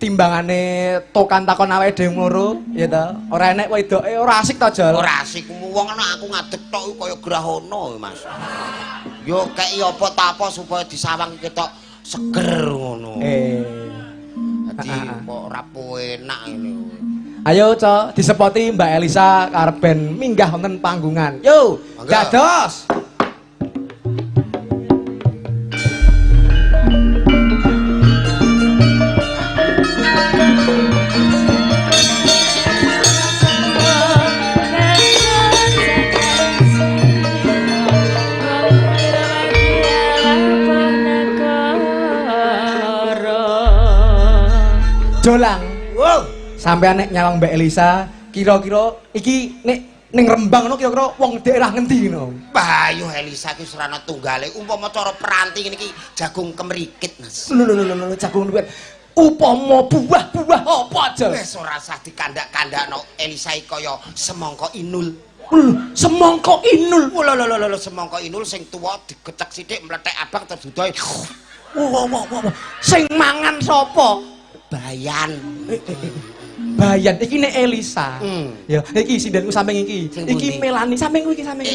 timbangane tokan takon awake dhewe loro ya ta ora enek wedoke ora asik ta Jol ora asik wong ana aku ngadeg tok kaya grahono Mas yo kei apa ta apa supaya disawang ketok seger ngono dadi kok ora enak ini ayo Cok disepoti Mbak Elisa karep ben minggah wonten panggungan yo dados Dolang. Wow. Sampeyan nek nyawang Mbak Elisa, kira-kira iki nek ning Rembang ngono kira-kira wong daerah ngendi ngono? Bayu Elisa ki serana tunggale umpama cara peranti ngene iki jagung kemrikit Mas. Lho jagung luwet. Upama buah-buah apa aja? Wis ora usah dikandak-kandakno Elisa iki kaya semangka inul. Semangka inul. Lho semangka inul sing tuwa digecek sithik mlethek abang terus dudohe. Wah. Sing mangan sapa? Bayan. Bayan iki nek Elisa. Ya, iki sindenku samping iki. Iki Melani sampingku iki samping.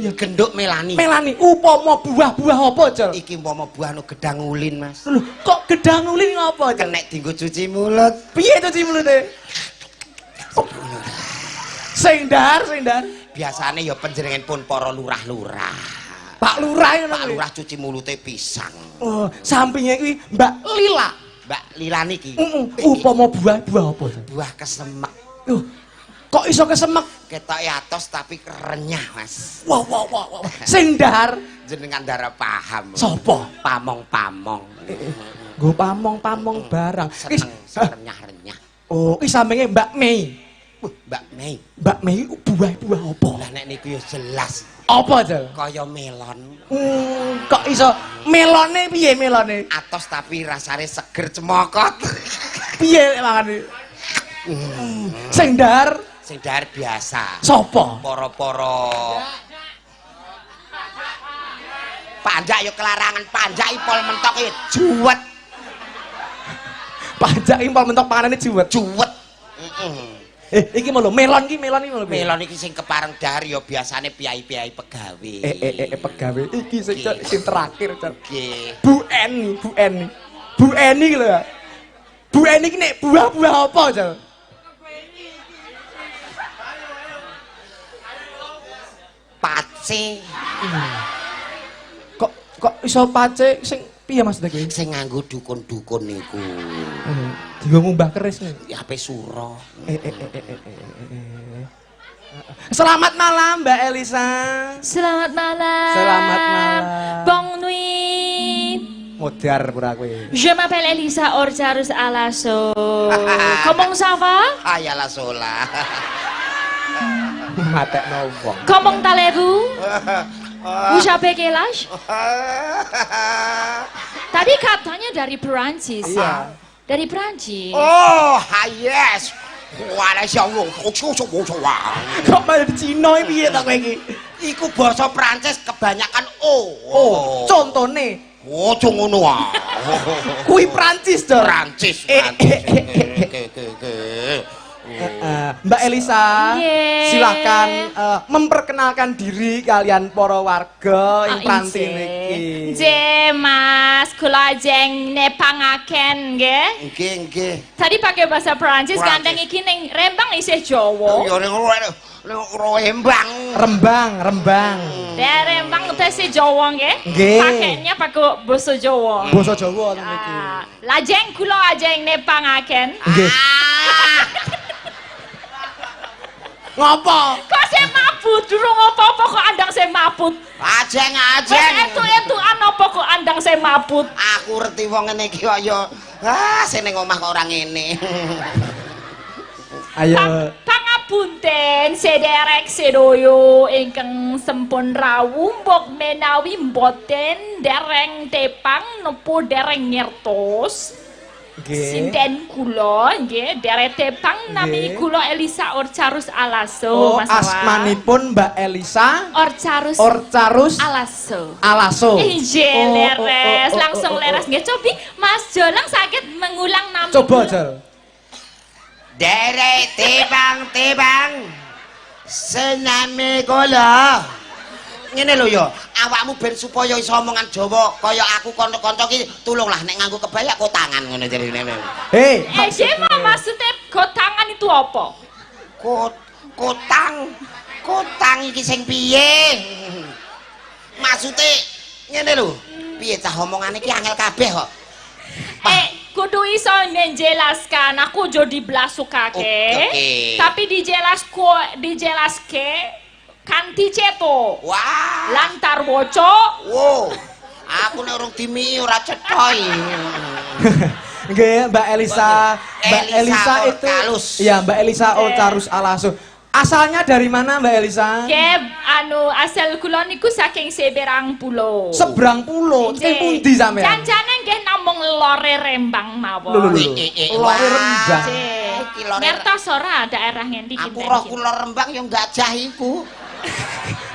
Ya genduk Melani. Melani upama buah-buah apa, Jol? Iki upama buah no gedang ulin, Mas. Lho, kok gedang ulin ngapa? Kenek dienggo cuci mulut. Piye cuci mulute? Sing dar. Biasane ya panjenengan pun para lurah-lurah. Pak Lurah ngono. Pak Lurah cuci mulute pisang. Oh, sampinge kuwi Mbak Lila. Mbak Lilani ki. Upama buah-buah apa? Buah kesemek. Kok iso kesemek? Ketoke atos tapi renyah, Mas. Wah. Sing dar Jenengan dara paham. sapa? Pamong-pamong. Nggo pamong-pamong barang. Seneng renyah-renyah. Oh, iki sampinge Mbak Mei. Mbak Mei. Mbak Mei buah-buah apa? Lah nek niku ya jelas. Apa, Jal? Kaya melon. Kok iso melone piye melone? Atos tapi rasane seger cemokot. Piye mangane? Sing dar biasa. sapa? Para-para panjak ya kelarangan panjak ipol mentok ya juwet. Pajak impor mentok panganane juwet. Iki lho melon iki lho. Melon iki sing kepareng dahar ya biasane piyai-piyai pegawe. Pegawe iki sing terakhir, Cok. Nggih. Bu Eni lho. Bu Eni iki nek buah-buah apa, Cok? Pace. Kok iso pace sing piye maksudnya kuwi? Sing nganggo dukun-dukun niku. Digo ngumbah keris nih. Ape sura. Selamat malam Mbak Elisa. Selamat malam. Selamat malam. Bonne nuit. Modar pura kowe. Je m'appelle Elisa Orcharus Alaso. Comment ça va? Ayalah sola. Matekno wong. Comment allez-vous? Vous avez quel âge? Tadi katanya dari Perancis. Iya. Dari Perancis. Oh, yes. Wala siya wong. Kok malah di Cina piye ta kowe iki? Iku basa Prancis kebanyakan Oh, contone. Oh, ngono ah. Kuwi Prancis, Dor. Prancis. Mbak Elisa, Yeay. silahkan memperkenalkan diri kalian para warga ing Prancis niki. Je Mas, kula jeng nepangaken nggih. Nggih. Tadi pakai bahasa Perancis, Perancis. gandeng iki ning Rembang isih Jawa. Ya ning Rembang. Rembang. Dari Rembang isih Jawa nggih. Nggih. Pakainya pakai bahasa Jawa. Basa Jawa niki. Lajeng kula ajeng nepangaken. Nggih. Ngopo? Kok saya mabut, durung apa-apa kok andang saya mabut. Ajeng. Wes entuk-entukan apa kok andang saya mabut. Aku ngerti wong ngene iki kaya sing ning omah kok ora ngene. Ayo. Pangapunten sederek sedoyo ingkang sampun rawuh mbok menawi mboten dereng tepang nopo dereng ngertos. Sinten kula nggih dereng tepang nami kula Elisa Orcharus Alaso. Oh, asmanipun Mbak Elisa Orcharus Alaso. Alaso. Leres, langsung leres nggih. Cobi Mas Jolang sakit mengulang nama Coba Jol. Derek tebang sename kula. Ngene lho ya, awakmu ben supaya iso omongan Jawa kaya aku kanca-kanca iki tulunglah nek nganggo kebaya kok tangan ngono jarine. Hei, Siapa maksudnya kotangan itu apa? Kotang iki sing piye? Maksude ngene lho. Piye cah omongane iki angel kabeh kok. Kudu iso menjelaskan, aku jo diblasukake. Oke. Tapi dijelaske kanthi ceto. Wah. Lantar woco. Wow. Aku nek urung dimiki ora cetha iki. Nggih, Mbak Elisa. Mbak Elisa itu Orkalus. iya, Mbak Elisa Orcarus Alaso. Asalnya dari mana Mbak Elisa? Asal kula niku saking Seberang Pulo. Seberang pulau. Teng pundi sampean? Janjane nggih namung lore Rembang mawon. Lore Rembang. Ngertos ora daerah ngendi Aku roh kula Rembang yang gajah iku.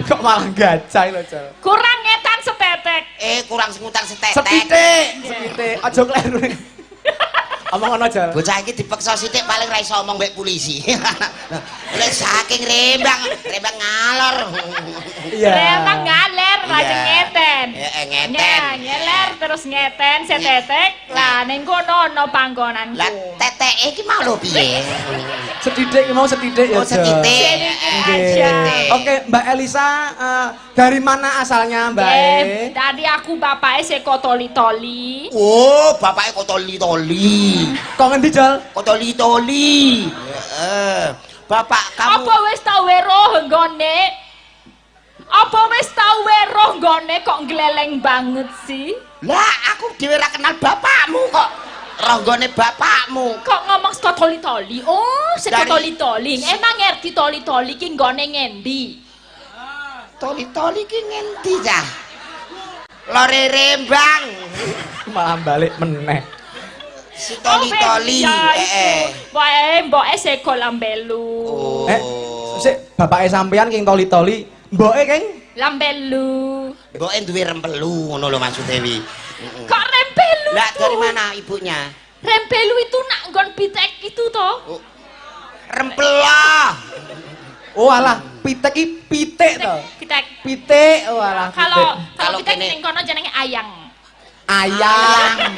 Kok malah gajah lho, Jol. Kurang ngetan setetek. Kurang sengutang setetek. Setitik. Aja kleru. Omong ngono, Jol. Bocah iki dipeksa sithik paling ra iso omong mbek polisi. Lek saking Rembang ngalor. Iya. Rembang ngaler lajeng ngeten. Ngeten. Nah, ngeler terus ngeten setetek. Lah ning kono ana panggonanku. Lah teteke iki mau lho piye? Setitik mau setitik ya, Oh, Jol. setitik. Nggih. Oke, Mbak Elisa dari mana asalnya, Mbak? Tadi aku bapake seko toli-toli. Oh, bapake kok toli-toli. Kok ngendi, Jol? Kok toli-toli. Bapak kamu Apa wis tau weruh nggone? Apa wis tau weruh nggone kok gleleng banget sih? Lah, aku dhewe ra kenal bapakmu kok. Ronggone bapakmu. Kok ngomong seko toli-toli? Oh, seko Dari- toli-toli. Emang ngerti toli-toli ki nggone ngendi? Toli-toli ki ngendi cah? Lore Rembang. Malah balik meneh. Si toli-toli. Wae mboke seko Lambelu. Oh. Sik bapake sampean king toli-toli, mboke king Lambelu. Mboke duwe rempelu ngono lho Mas Dewi. Kok rempelu? Lah tuh? dari mana ibunya? Rempelu itu nak nggon pitek itu toh. Oh. Rempela. oh alah, pitek iki pitik to. Pitek. Pitik, oh alah. Kalau Kalau pitek kene- ning kono jenenge ayang. ayam.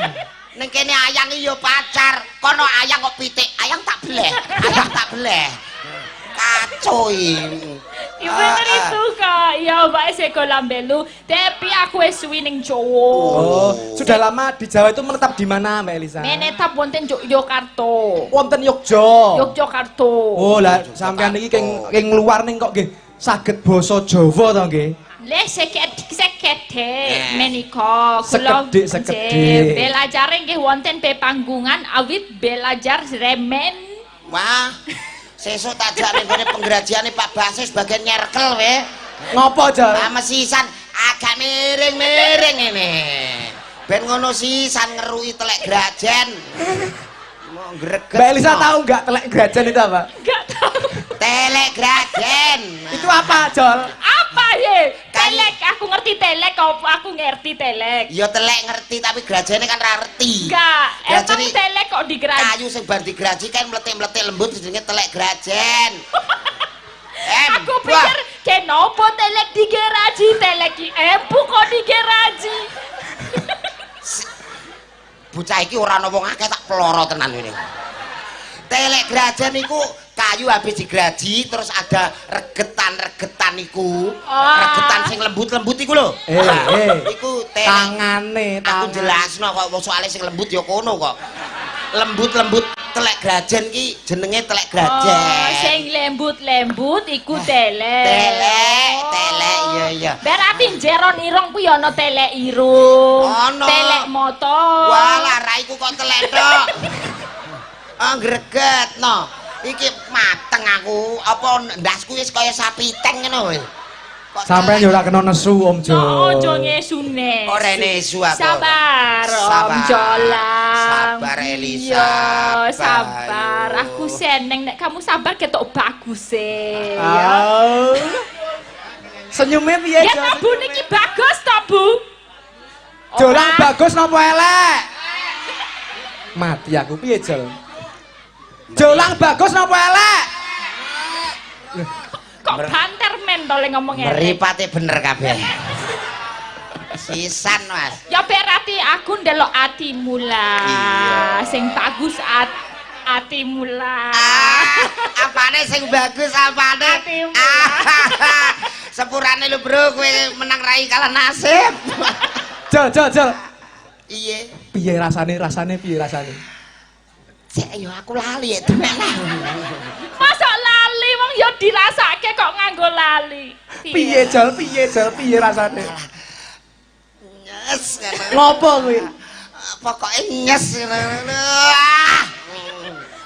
Ning kene ayang iki yo pacar. Kono ayang kok pitik. Ayang tak beleh. Ayang tak beleh. Kacau ini. Iya bener itu kak. Ya mbak seko Lambelu. Tapi aku wis suwi ning Jawa. Oh, sudah lama di Jawa itu menetap di mana, Mbak Elisa? Menetap wonten Yogyakarta. Wonten Yogja. Yogyakarta. Oh, lah sampean iki king luar ning kok nggih saged basa Jawa to nggih. Le sekedhik menika kula Sekedhik. belajar nggih wonten pepanggungan awit belajar remen. Wah. Sesuk tak jak ning gone penggrajiane Pak Basis bagian nyerkel we. Ngopo, Jol? Mesisan agak miring-miring ini. Ben ngono sisan ngeruki telek grajen. Mau greget. Mbak Elisa no. tahu nggak telek grajen itu apa? Enggak tahu. Telek grajen. Itu apa, Jol? Apa ye? Telek, aku ngerti telek, aku ngerti telek. Ya telek ngerti tapi grajene kan ra ngerti. Enggak, emang Grajene telek kok digerak. kayu sing bar digraji kan meletik-meletik lembut jenenge telek grajen. Aku pikir kenapa telek digeraji, telek ki empuk kok digeraji. Bocah iki ora ana wong akeh tak peloro tenan ini. Telek grajen iku kayu habis digraji terus ada regetan-regetan iku. Regetan sing lembut-lembut iku lho. Iku telek. Tangane, Aku jelasno kok soalnya sing lembut ya kono kok. Lembut-lembut telek grajen ki jenenge telek grajen. Oh, sing lembut-lembut iku telek. Telek iya. Berarti jeron irung ku ya ana telek irung. Ono. Telek motor. Walah ra iku kok telek tok. Greget no. Iki mateng aku. Apa ndasku wis kaya sapi teng ngono wis. Sampeyan yo ora kena nesu, Om Jo. No, ojo ngesune. Ora nesu aku. Sabar, Om Sabar. Jolang. Sabar, Elisa. Iya, Sabar. sabar. Aku seneng nek kamu sabar ketok bagus e. Oh. Senyumnya piye, Ya Jol? tabu niki bagus to, Bu? Jolang Ora. bagus napa elek? Mati aku piye, Jol? Jolang bagus napa elek? Kok banter men to le ngomong elek. Mripate bener kabeh. Sisan, Mas. Ya berarti aku ndelok atimu lah. Iya. Sing bagus atimu lah. Apane sing bagus apane? Atimu. Sepurane lho, Bro, kowe menang rai kalah nasib. Jol. Iya. Piye rasane piye rasane? Cek yo aku lali ya demek lah. Masa lali wong ya dirasake kok nganggo lali. Piye, Jol? Piye rasane? Nyes ngono. Ngopo kuwi? Pokoke nyes ngono.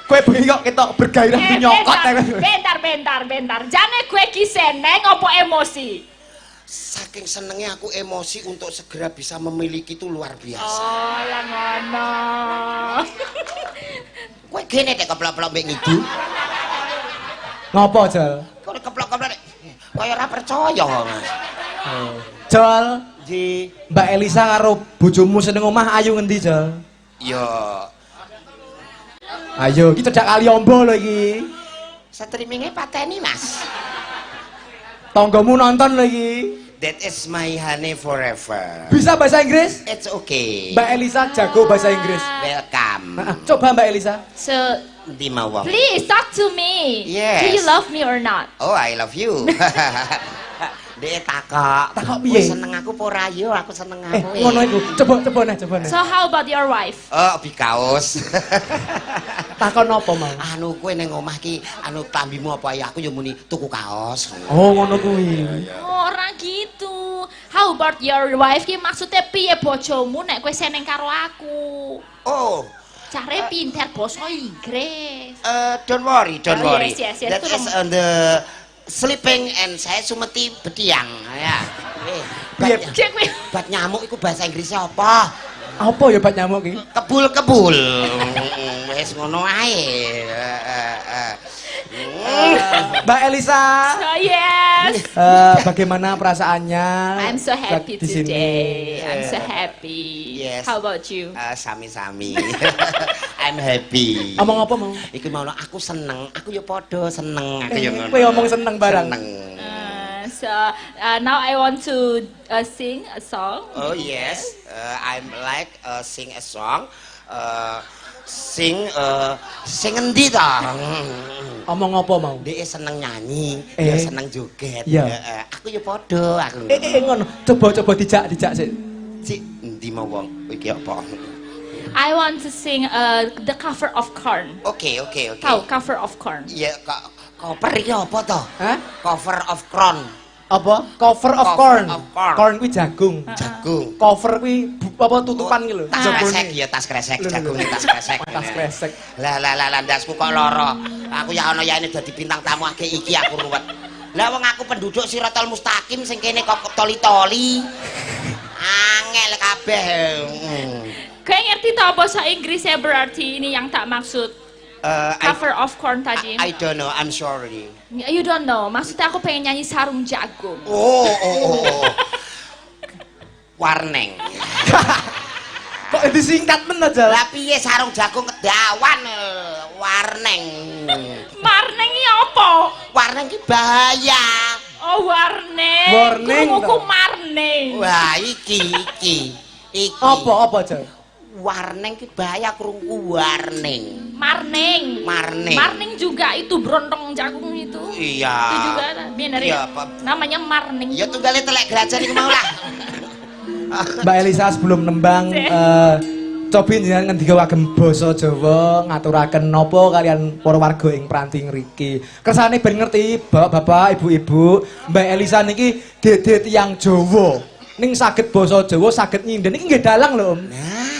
Kowe bengi kok ketok bergairah nyokot. Bentar. Jane gue ki seneng opo emosi? Saking senengnya aku emosi untuk segera bisa memiliki itu luar biasa. Oh, lah ngono. Kowe gene nek keplok-plok mbek ngidu. Ngopo, Jol? Kowe keplok-keplok nek kaya ora percaya, Mas. Jol, Ji, Mbak Elisa karo bojomu seneng omah ayu ngendi, Jol? yo Ayo, kita cedak kali ombo lho iki. streamingnya pateni, Mas. Tonggomu nonton lho iki. That is my honey forever. Bisa bahasa Inggris? It's okay. Mbak Elisa jago bahasa Inggris. Welcome. Coba Mbak Elisa. So, Di mawang. please talk to me. Yes. Do you love me or not? Oh, I love you. Dek takok. Takok piye? Kowe seneng aku apa ora yo? Aku seneng aku. Ngono iku. Coba nih. So how about your wife? Oh, bikaos. Takon apa mau? Anu kowe ning omah ki anu klambimu apa ya? Aku yo muni tuku kaos. Oh, ngono kuwi. Oh, ora gitu. How about your wife ki maksudnya piye bojomu nek kowe seneng karo aku? Oh, Care pinter basa Inggris. don't worry. Oh, yes. That is on the sleeping and saya sumeti bediang ya. Piye? Cek kowe. Bat nyamuk iku bahasa Inggrisnya apa? Apa ya Pak nyamuk iki? Kebul. Wis ngono ae. Mbak Elisa, So yes. bagaimana perasaannya? I'm so happy di sini? today. I'm so happy. Yes. How about you? Sami-sami. I'm happy. Omong apa mau? Iki mau aku seneng, aku yo padha seneng aku yo ngono. Kowe ngomong seneng barang. Seneng. So now I want to sing a song. Oh yes, I'm like sing a song. Sing endi ta? Omong apa mau? Dia seneng nyanyi, dia seneng joget. Iya. Aku yo padha aku. Ngono. Coba dijak sik. Cik, endi mau wong iki apa? I want to sing the cover of Korn. Oke. Tahu cover of Korn? Iya, cover iki apa to? Hah? Cover of Crown. Apa? Cover of Cover corn. of corn. Corn kuwi jagung. Jagung. Cover kuwi apa tutupan iki lho. Tas kresek ya, tas kresek, jagung tas kresek. Tas kresek. Lah ndasku kok lara. Aku ya ana yaene dadi bintang tamu akeh iki aku ruwet. Lah wong aku penduduk Siratal Mustaqim sing kene kok toli-toli. Angel kabeh. Kau ngerti tau bahasa Inggrisnya berarti ini yang tak maksud cover of Korn tadi? I don't know, I'm sorry. You don't know, maksudnya aku pengen nyanyi sarung jagung. Oh. Warneng. Kok disingkat men aja. Lah piye sarung jagung kedawan warneng. Marneng ini apa? Warneng ki bahaya. Oh warneng. Warning Krunguku toh. marneng. Wah, iki. Apa aja? Warneng ki bahaya krungku warneng. Marneng. Marneng. Marneng juga itu brontong jagung itu. Iya. Itu juga bener Iya, ya. Pak. Namanya marneng. Ya tunggale telek gerajan iku mau lah. Mbak Elisa sebelum nembang cobi jenengan ngendika wagem basa Jawa ngaturaken napa kalian para warga ing Pranti ngriki. Kersane ben ngerti Bapak, Ibu-ibu, Mbak Elisa niki dede tiyang Jawa. Ning saged basa Jawa saged nyinden iki nggih dalang lho, Om.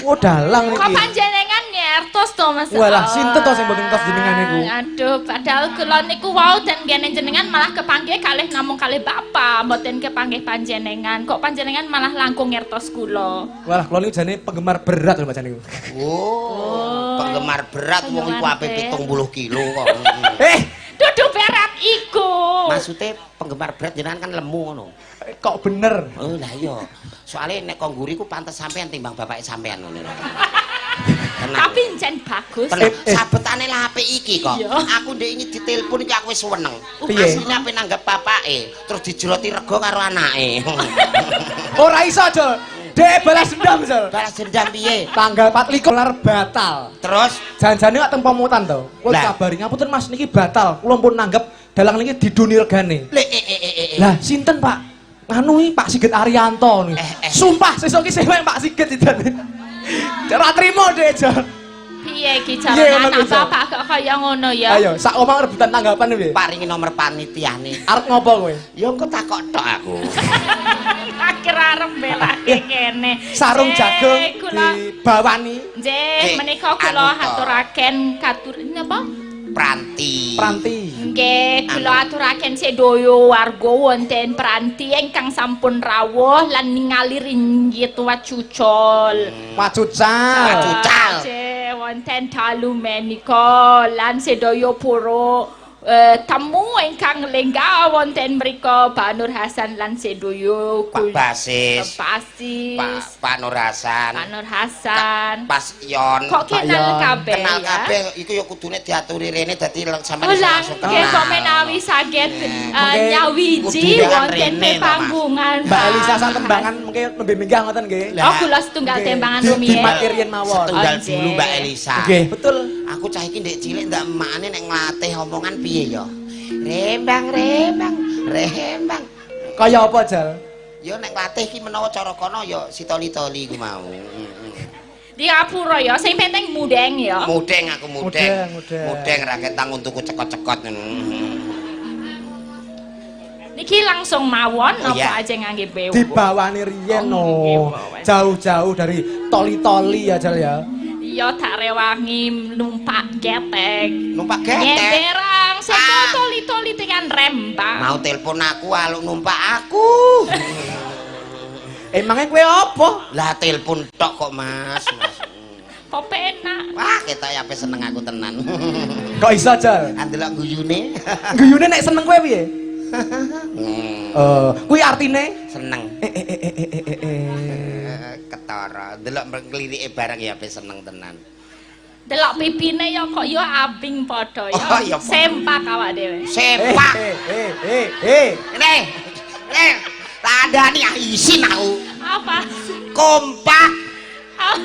Oh, dalang Kok niki. panjenengan ngertos to Mas? Walah, sinten to sing mboten ngertos jenengan niku? Aduh, padahal kula niku wau dan gene jenengan malah kepanggih kalih namung kalih bapak, mboten kepanggih panjenengan. Kok panjenengan malah langkung ngertos kula? Walah, kula niku jane penggemar berat lho Mbak niku. Oh. Penggemar berat wong iku ape 70 kilo kok. Dudu berat iku. Maksudnya penggemar berat jenengan kan lemu ngono. Kok bener? Oh lah iya. Soale nek kongguri ku pantes sampean timbang bapake sampean ngono. Tapi ncen bagus. Sabetane lah apik iki kok. Iya. Aku ndek ini ditelepon iki aku wis seneng. Piye? Asline ape nanggap bapake, terus dijroti rego karo anake. Ora iso, Jol. Dek balas dendam, Jol. Balas dendam piye? Tanggal 24 lar batal. Terus Janjane kok teng pemutan to. Kula Lah. kabari ngapunten Mas niki batal. Kula pun nanggep dalang niki diduni regane. Lah sinten Pak? Nganu iki Pak Sigit Arianto nih. Sumpah sesuk iki sewek Pak Sigit itu. Ora trimo Dek, Jol. Piye iki Iya, carane ngono anak ki, Jol. bapak kok kaya ngono ya? Ayo, sak omong rebutan tanggapan piye? paringi nomor panitiane. Arep ngopo kowe? Ya engko takok tok aku. Akhir arep belake kene. Sarung Jeh, jagung kula dibawani Nggih, menika kula aturaken napa? Pranti. Nggih, kula aturaken sedaya warga wonten Pranti ingkang sampun rawuh lan ningali ringgit wacucul. Wacucal. Wacucal. Nggih, wonten dalu menika lan sedaya para tamu ingkang lenggah wonten mriku Pak Nur Hasan lan sedaya Pak Basis. Basis. Pak Nur Hasan. Pak Nur Hasan. Pas Yon. Kok kenal Yon. kabeh Kenal ya? kabeh iku ya kudune diaturi rene dadi sampeyan Oh iso lah, langsung nggih kenal. kok menawi saged Mungkin nyawiji kudu jangan wonten rene, Mas. pepanggungan. Mbak Elisa sang tembangan mungkin lebih minggah ngoten nggih. Lah. Oh, kula setunggal Nggih. tembangan Di rumiyin. matir yen mawon. Setunggal Oke. dulu Mbak Elisa. Nggih, betul. Aku cah iki ndek cilik ndak emakane nek nglatih omongan piye ya? Rembang. Kaya apa, Jal? Ya nek nglatih ki menawa cara kono ya sitoli-toli ku mau. Di Ngapura ya, sing penting mudeng ya. Mudeng aku mudeng. Mudeng. Mudeng ra ketang untuku cekot-cekot. Niki langsung mawon Oh, apa iya. aja ngangge bewu. Dibawani riyen Oh, nggih, bawa. Jauh-jauh dari toli-toli ya, Jal ya. Iya tak rewangi numpak getek. Numpak getek. Nyenderang seko Ah. toli-toli dengan Rembang. Mau telepon aku aluk numpak aku. Emangnya kue apa? Lah telepon tok kok Mas. Kok penak. Wah, ketok ya ape seneng aku tenan. Kok iso, Jal? Andelok guyune. Guyune nek seneng kue piye? Kuwi artine Seneng. eh. Ketara, delok nglirike barang ya ape seneng tenan. Delok pipine ya kok ya abing padha ya. Oh, ya, padha. Sempak awak dhewe. Sepak. Eh. Nih. Tandani isin aku. Apa? Kompak. Ah,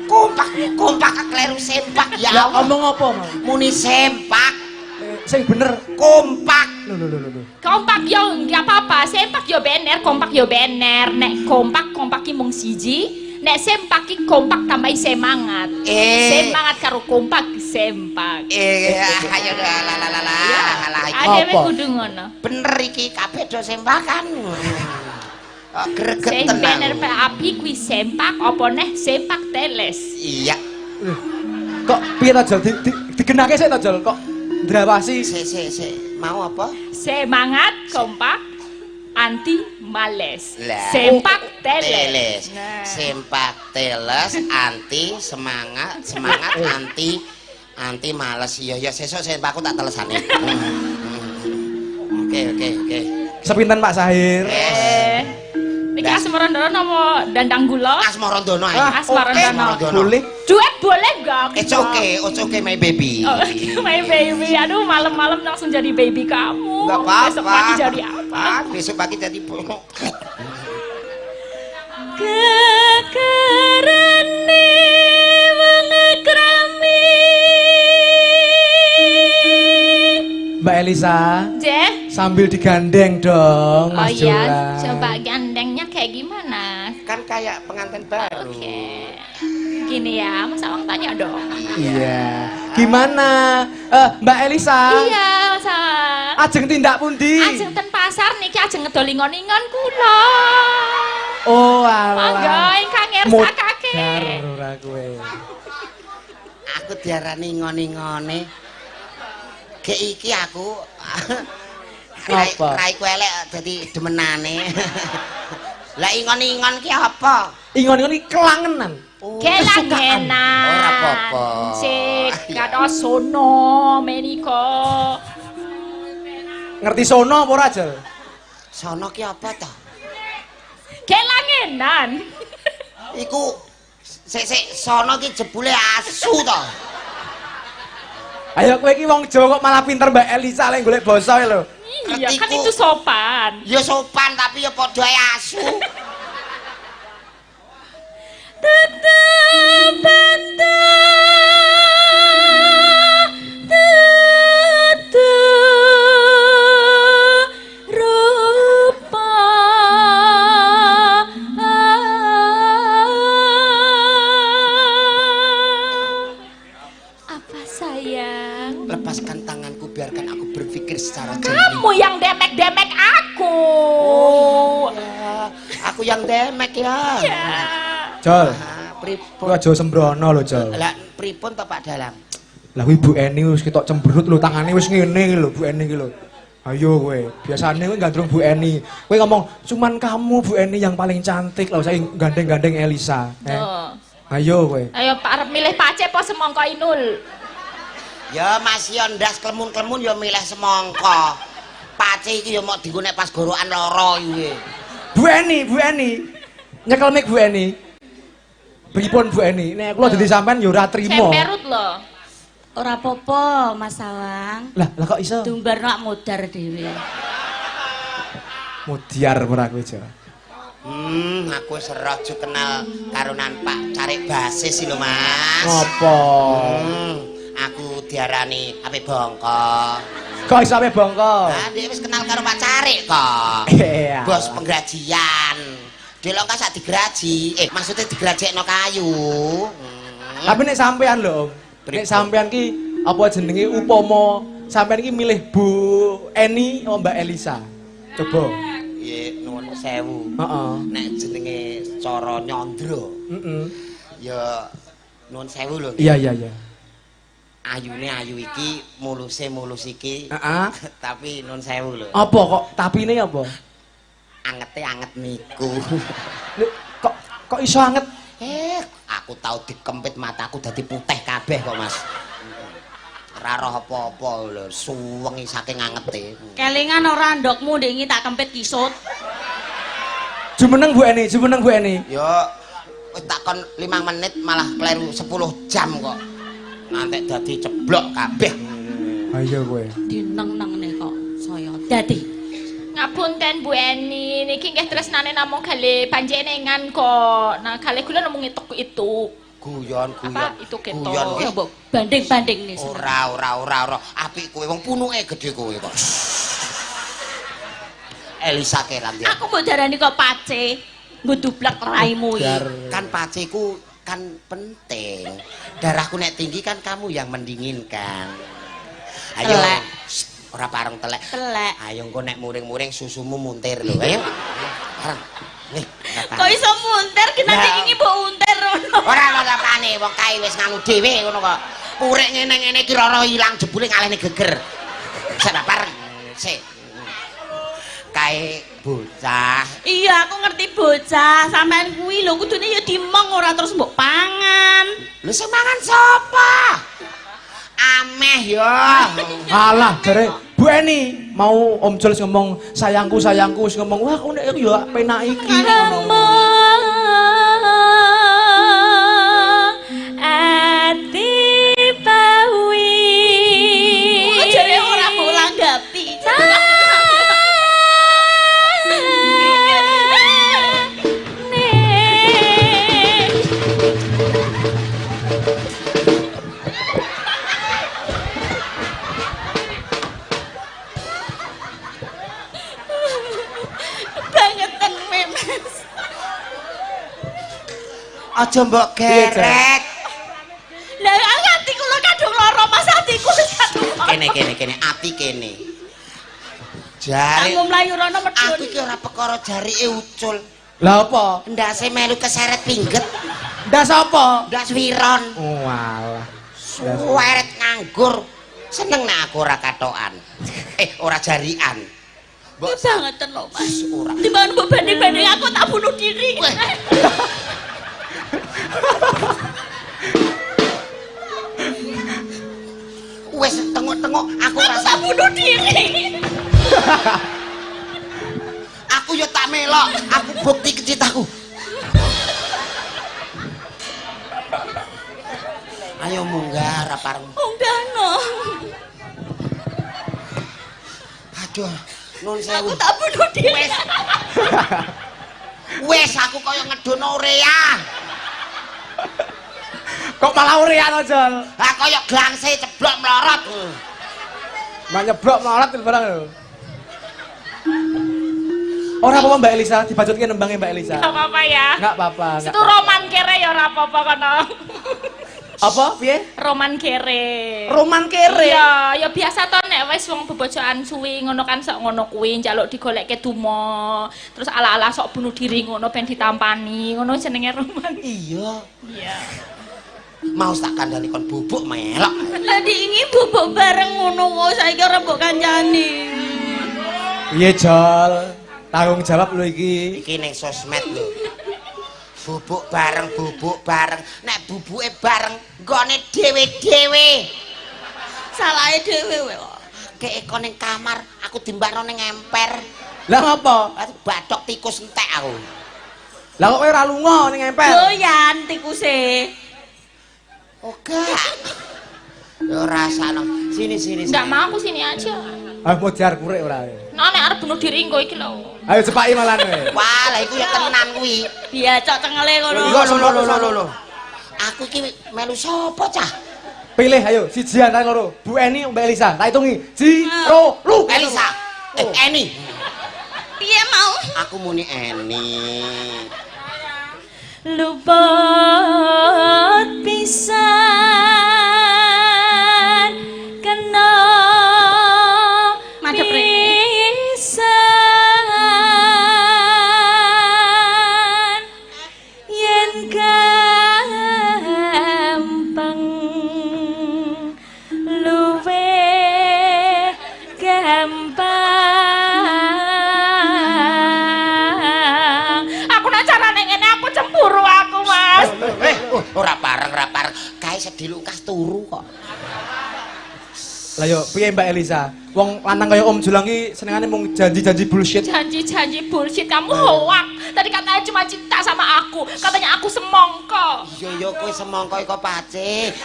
Kompak kekeliru sempak ya. Ya Allah. omong apa, Mang? Muni sempak, Sing bener. kompak. Lho. kompak yo nggak apa-apa. Sempak yo bener, kompak yo bener. Nek kompak ki mung siji. Nek sempak ki kompak tambahi semangat. Semangat karo kompak sempak. Ayo lah. Adewe Apa? kudu ngono. Bener iki kabeh do sempakan. Kok greget Sing tenan. bener pe api kuwi sempak apa neh sempak teles. Iya. Kok piye ta, Jal? Digenake sik ta, Jal? Kok ndrawasi? Sik. Mau apa? Semangat kompak anti males. Lah. Sempak teles. Nah. Sempak teles anti semangat anti males. Ya sesuk sempakku tak telesane. Oke. Sepinten Pak Sahir? Niki asmarandono napa dandang gula? Asmarandono ae. Asmarandono. Boleh. Duet boleh gak? It's okay my baby. Oh, my baby. Aduh, malam-malam langsung jadi baby kamu. Enggak apa-apa. Besok pagi jadi apa? Besok pagi jadi Kekerane mengekrami. Mbak Elisa, Jeh. sambil digandeng dong, Oh Mas iya, Jola. coba gandengnya kayak gimana? kan kayak pengantin baru. Oke. Gini ya, Mas Awang tanya dong. Iya. Gimana? Mbak Elisa? Iya, Mas Awang. Ajeng tindak pundi? Ajeng ten pasar niki ajeng ngedol ingon-ingon kula. Oh, Monggo alah. ingkang ngersakake. Modar ora kowe. Aku diarani ngoni-ngone. Ke iki aku Apa? raiku elek dadi demenane. Lah ingon-ingon ki apa? Ingon-ingon iki kelangenan. Kelangenan. Ora apa-apa. Sik kados sono menika. Ngerti sono apa ora, Jal? Sono ki apa ta? Kelangenan. Iku Sik sono iki jebule asu to. Ayo kowe iki wong Jawa kok malah pinter Mbak Elisa lek golek basa lho. Iya, kan Ngertiku. itu sopan. Ya sopan tapi ya padha ae asu. Apa sayang? Lepaskan tanganku, biarkan aku berpikir secara jernih. Kamu yang demek-demek aku. Ya, aku yang demek ya. Ya. Jol, Pripun? kowe aja sembrono lho, Jol. Lah pripun to Pak Dalang? Lah kuwi Bu Eni wis ketok cemberut lho, tangane wis ngene iki lho Bu Eni iki lho. Ayo kowe, biasane kowe gandrung Bu Eni. Kowe ngomong, "Cuman kamu Bu Eni yang paling cantik." Lah saya gandeng-gandeng Elisa. Tuh. Ayo kowe. Ayo Pak arep milih Pace apa semongko Inul? Ya Mas yo ndas klemun-klemun ya milih semangka. Pace iki ya mau dienggo nek pas gorokan lara iki. Bu Eni. Nyekel mic Bu Eni. Pripun Bu Eni? Nek kula dadi sampean ya ora trimo. Semperut lho. Ora apa-apa, Mas Sawang. Lah kok iso? Dumbar nak modar dhewe. Mudiar ora kowe, Jo. Aku wis rada kenal karo nan Pak Carik Basis lho Mas. Ngopo? Aku diarani ape bongko. Kok iso ape bongko? Nah, dia wis kenal karo Pak Carik kok. Iya. Bos penggrajian. Delok kan sak digraji. Maksudnya digrajekno kayu. Tapi nek sampean lho, nek sampean ki apa jenenge upama sampean iki milih Bu Eni apa Mbak Elisa? Coba. Iya, nuwun sewu. Heeh. Nek jenenge cara nyandra, Heeh. ya nuwun sewu lho. Iya. Ayune ayu iki, mulus iki. Heeh. Tapi nuwun sewu lho. Apa kok tapine apa? Angete anget niku. Lho, kok iso anget? Aku tau dikempit mataku dadi putih kabeh kok, Mas. Ora roh apa-apa lho, suwengi saking angete. Kelingan ora ndokmu ndek iki tak kempit kisut. Jumeneng Bu Eni. Ya wis takon 5 menit malah kleru 10 jam kok. Ngantek dadi ceblok kabeh. Ayo kowe. Dineng-nengne kok saya dadi. Ngapunten Bu Eni, niki nggih tresnane namung kali panjenengan kok. Nah, kali kula namung itu. Guyon. Apa itu keto? Guyon Ya nggih. mbok banding-banding nih. Ora. Apik kowe wong punuke gedhe kowe kok. Elisa kelan dia. Aku mbok darani kok Pace. Nggo dublek raimu iki. Kan paceku kan penting. Darahku nek tinggi kan kamu yang mendinginkan. Ayo. Telek. Ora pareng telek. Telek. Ayo engko nek muring-muring susumu muntir lho. Ayo. Pareng. Nih, Kok iso munter ki nanti Ya. iki mbok unter ngono. ora apa-apane wong kae wis nganu dhewe ngono kok. Purik ngene-ngene iki ora ilang jebule ngalehne geger. Sak pareng. Sik. Kae bocah. Iya, aku ngerti bocah. Sampean kuwi lho kudune ya dimong ora terus mbok pangan. Lho sing mangan sapa? Ameh ya. Alah, jare Bu Eni mau Om Jol ngomong sayangku wis ngomong wah kok nek aku ya penak iki. Kamu ati pawi. Kok jare ora mbok langgapi. Bangetan memes. Aja mbok gerek. Lah ati kula kadung lara Mas atiku wis kadung. Kene, ati kene. Jare Aku mlayu rono medun. aku iki ora perkara jarike ucul. Lah apa? Ndase melu keseret pingget, Ndas apa? ndas wiron, Oh alah. suweret nganggur. Seneng nek aku ora katokan. Ora jarian. Mbok bangetan lho Mas. Ora. Timbang mbok banding-banding aku tak bunuh diri. Weh. Wes tengok-tengok aku Aku rasa tak bunuh diri. aku yo tak melok, aku bukti kecintaku. Ayo munggah ra pareng. Unggahno. Aduh, nun sewu. Aku tak bunuh diri. Wes aku kaya ngedono urea. Kok malah urean Jol? Lah kaya glangse ceblok melorot. Mak nyeblok melorot barang lho. Ora apa-apa Mbak Elisa, dibacutke nembangnya Mbak Elisa. Enggak apa-apa ya. Enggak apa-apa. Itu roman kere ya ora apa-apa kono. Apa piye? Roman kere. Roman kere. Iya, ya biasa to nek wis wong bebojokan suwi ngono kan sok ngono kuwi njaluk digolekke dumo. Terus ala-ala sok bunuh diri ngono ben ditampani. Ngono jenenge roman. Iya. Iya. Mau tak kandhani kon bubuk melok. Lah diingi bubuk bareng ngono kok saiki ora mbok kancani. Iya Jol. Tanggung jawab lho iki. Iki ning sosmed lho. Bubuk bareng. Nek bubuke bareng nggone dhewe-dhewe. Salahe dhewe kok. Kek kon ning kamar, aku dimbakno ning emper. Lah ngopo? Aku bathok tikus entek aku. Lah kok kowe ora lunga ning emper? Doyan tikuse. Oke. Yo rasane. Sini. Enggak mau aku sini aja. Ah mau jar kurek ora. Nah nek arep bunuh diri engko iki lho. Ayo cepaki malan kowe. Wah, lah iku ya tenan kuwi. Biacok cengele ngono. Lho. Aku iki melu sapa cah? Pilih ayo siji antara loro. Bu Eni Mbak Elisa. Tak hitungi. Jiro, lu Elisa. Eni. Piye mau? Aku muni Eni. Luput pisan kena Madhep rene. pisan yen gampang luwe gampang aku nak carane ngene aku cemburu aku Mas. Ora pareng. Kae sedih lukas turu kok. Lah yo piye Mbak Elisa? Wong lanang kaya Om Julang iki senengane mung janji-janji bullshit. Janji bullshit, kamu hoak. Tadi katanya cuma cinta sama aku, katanya aku semongko. Iya kowe semangka kok pace.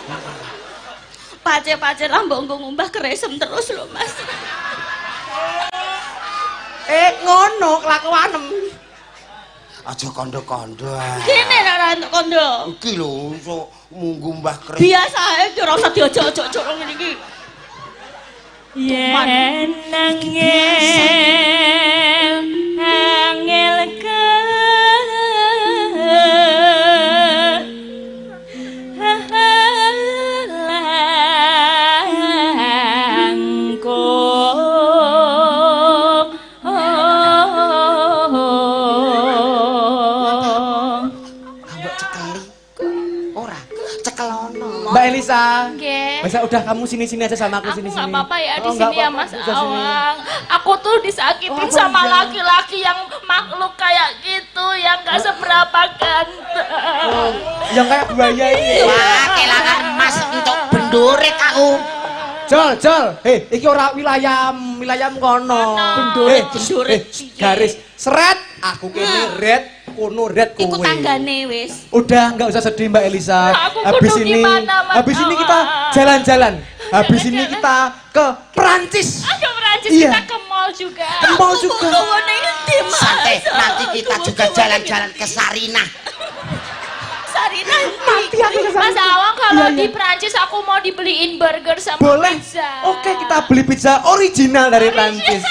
Pace-pace lah mbok ngumbah keresem terus lho Mas. Ngono kelakuanem. Aja kondo-kondo. Kene ora entuk kondo. Iki lho iso munggu Mbah Kres. Biasa ae ora usah diojok-ojok ngene iki. Yen angel ke Mbak Elisa. Nggih. Masa udah kamu sini-sini aja sama aku Aku sini-sini. nggak apa-apa ya di Oh, sini nggak ya apa-apa, Mas udah sini. Awang. Aku tuh disakitin Oh, sama iya. laki-laki yang makhluk kayak gitu, yang gak seberapa ganteng. Yang kayak buaya ini. Wah, kelangan emas untuk bendurit aku. Jol. Iki ora wilayah kono. Bendurit, Garis seret. Aku kene red, kono red kowe. Iku tanggane wis. Udah nggak usah sedih Mbak Elisa. Nah, aku habis kudu ini, gimana, Mas habis ini kita Awang? jalan-jalan. Habis ini Jalan-jalan. kita ke Perancis. Aduh Perancis Iya. kita ke mall juga. Mau juga. Ngene iki Mas. Santai, nanti kita juga jalan-jalan ke Sarinah. Sarina Mati aku ke sana. Mas Awang kalau Iya, iya. di Perancis aku mau dibeliin burger sama Boleh. pizza. Oke, kita beli pizza original dari Perancis.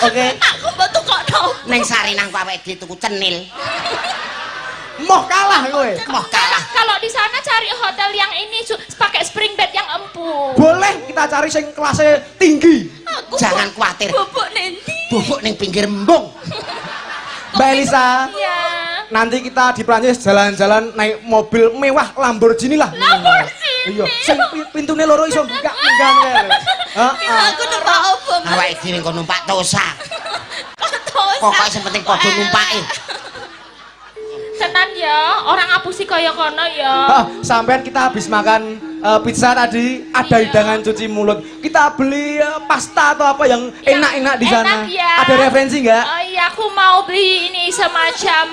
Oke. aku metu kok no. Neng Sarinah kok awake dhewe tuku cenil. Mau kalah kowe. Moh kalah. Kalau di sana cari hotel yang ini pakai spring bed yang empuk. Boleh kita cari sing kelasnya tinggi. Aku Jangan khawatir. bubuk nanti. Bubuk ning pinggir embung. Mbak Elisa, Iya. nanti kita di Perancis jalan-jalan naik mobil mewah Lamborghini lah. Lamborghini. Iya, sing pintune loro iso buka enggan kae. Heeh. Aku numpak opo Mas? Awake dhewe kok numpak Tosa. Tosa. Pokoke sing penting padha numpake. Tenan ya, orang ngapusi kaya kono ya. Sampean kita habis makan pizza tadi, ada Iya. hidangan cuci mulut. Kita beli pasta atau apa yang enak-enak di sana. Enak ya. Ada referensi nggak? Oh iya, aku mau beli ini semacam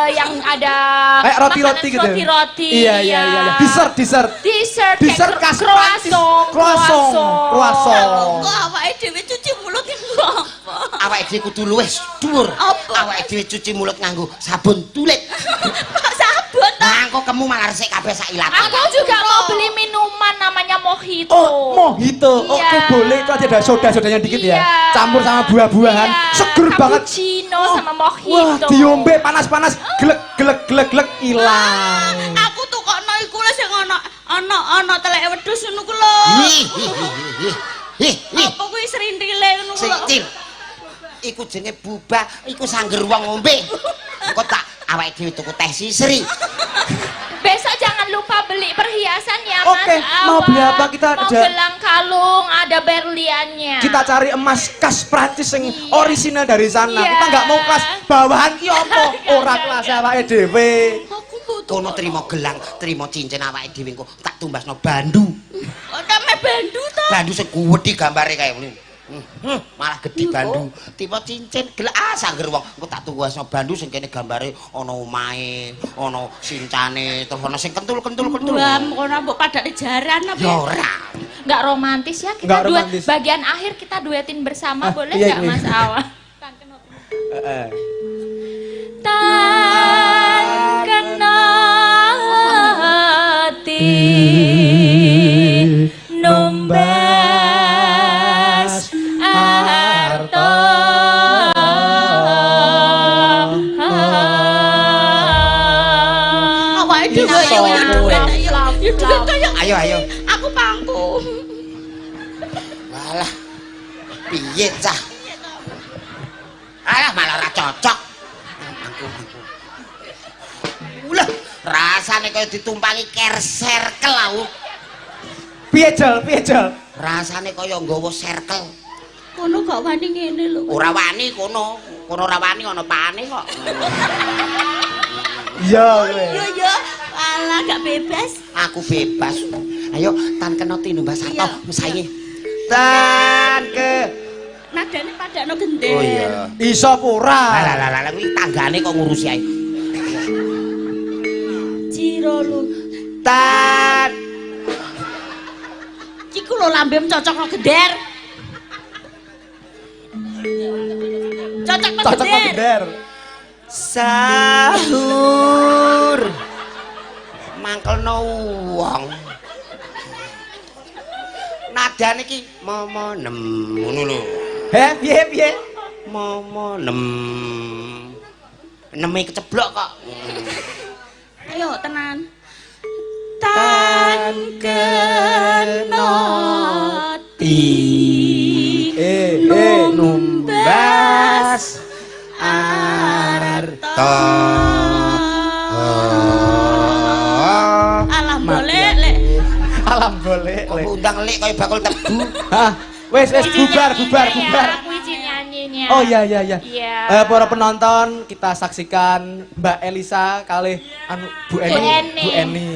yang ada Kayak roti-roti makanan gitu. Roti-roti. Iya, iya, iya. Dessert. Dessert Dessert kayak khas Prancis. croissant. Croissant. Kok awake dhewe cuci mulut nganggo apa? Awake dhewe kudu luwih dhuwur. Apa? Awake dhewe cuci mulut nganggo sabun tulit. Kok sabun ta? Nah, kok kamu malah resik kabeh sak ilatan. Aku juga mau beli minuman namanya mojito. Oh, mojito. Oke, Iya. boleh. Itu aja ada soda-sodanya dikit ya. Iya. Campur sama buah-buahan. Iya, Seger banget. cappuccino sama Wah, mojito. diombe panas-panas, glek ilang. Aku tuh kok no iku lho sing ana teleke wedhus ngono ku lho. Apa kuwi serintile ngono ku Sing lho. cil. Iku jenenge bubah, iku sangger wong ngombe. Kok tak awake dhewe tuku teh sisri. Besok jangan lupa beli perhiasan ya, Oke, Mas. mau beli apa? Kita mau ada- gelang kalung, ada berliannya. Kita cari emas khas Prancis yang Iya. orisinal dari sana. Iya. Kita nggak mau kelas bawahan ki opo, ora kelas awake dhewe. Aku butuh. Kono trimo gelang, trimo cincin awake dhewe engko tak tumbasno bandu. Kok tame bandu to? Bandu sing gedhi gambare kaya ngene. Malah gedhi bandu. Tipe cincin gelang sangger wong. Engko tak tumbasno bandu sing kene gambare ana omahe, ana sincane, terus ana sing kentul-kentul. Wah, kono mbok padake jaran apa? Ya ora. Nggak romantis ya, kita Nggak duet. romantis. Bagian akhir kita duetin bersama, boleh iya, nggak iya. Mas Awa? Heeh. Tan kenati numbas arto Awake dhewe Iso, ya duit ayo. Ya duit kaya Ayo. aku pangku. Walah. Piye cah? Alah malah ora cocok. Ulah, rasane kaya ditumpangi ker circle aku. Piye jal? Rasane kaya nggawa circle. Kono gak wani ngene lho. Ora wani kono. Kono ora wani ana pane kok. Iya kowe. Yo, alah gak bebas. Aku bebas. Ayo tan kena tinumbas Iya. sarta mesaye. Tan ke. Nadane padakno gender. Oh iya. Iso apa ora? Lah kuwi tanggane kok ngurusi ae. Ciro lu. Tan. Iku lho lambem cocok no gender. Cocok no Cocok gender. gender. Sahur. Mangkelno wong. Nadane iki momo nem ngono lho. Piye? Momo nem. Neme keceblok kok. Ayo tenan. Tan kenoti Numbas arto. Alah boleh lek. Alam boleh. Kok undang lek kaya bakul tebu. Hah, wes bubar. Aku izin nyanyinya. Oh iya. Iya. Para penonton, kita saksikan Mbak Elisa kali Bu Eni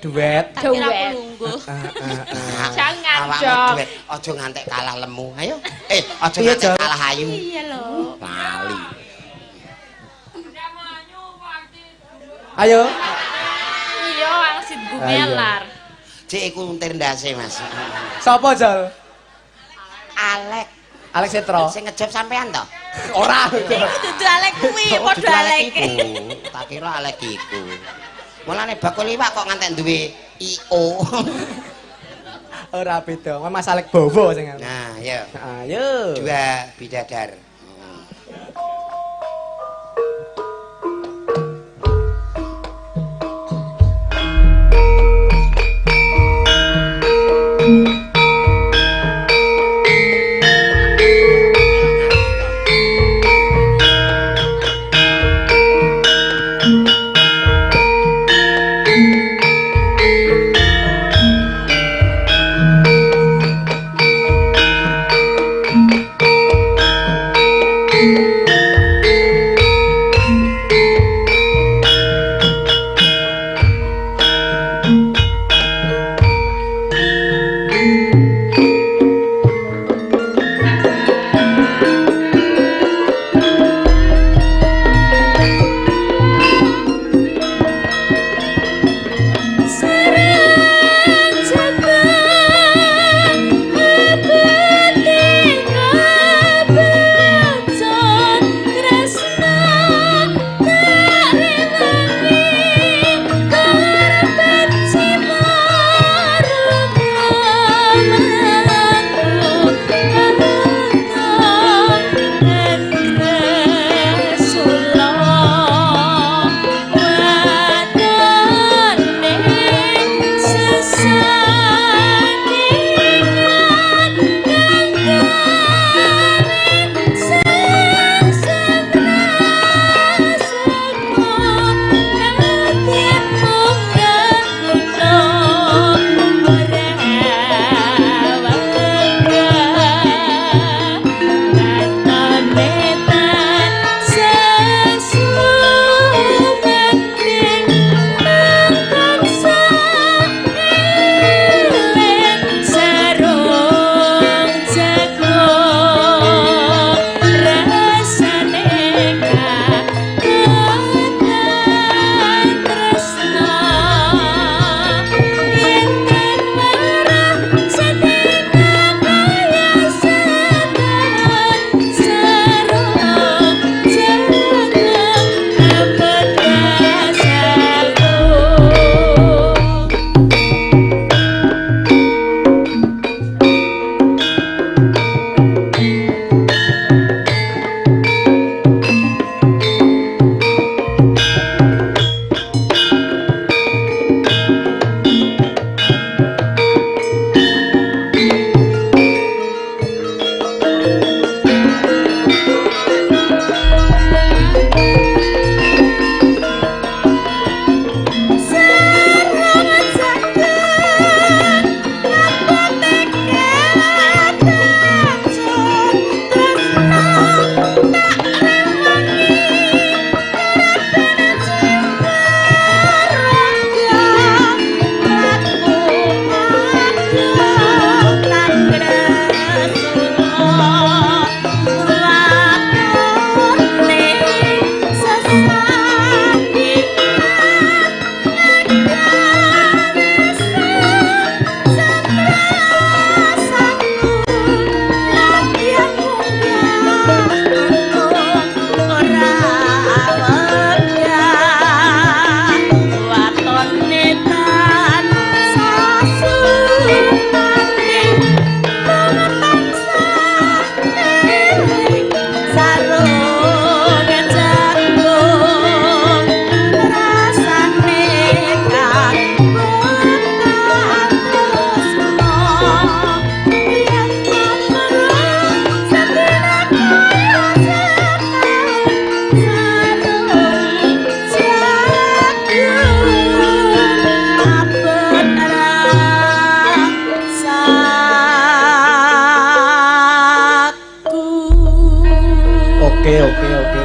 duet. Tak kira Duet. aku lungguh. Jangan Awakmu dong. duit, aja ngantek kalah lemu. Ayo. Aja Iya, ngantek Jol. kalah ayu. Iya lho. Lali. Ayo. Iya, wangsit gumelar. Cek iku untir ndase, Mas. Sapa Jal? Alek Alex Setro. sing ngejab sampean to? Ora. Iku dudu alek kuwi, Oh, padha dudu alek. iku. Tak kira alek iku. Mulane bakul liwak kok ngantek duwe IO. Ora beda. Mas Alex Bowo sing. Nah, ya. Ayo. Dua bidadar.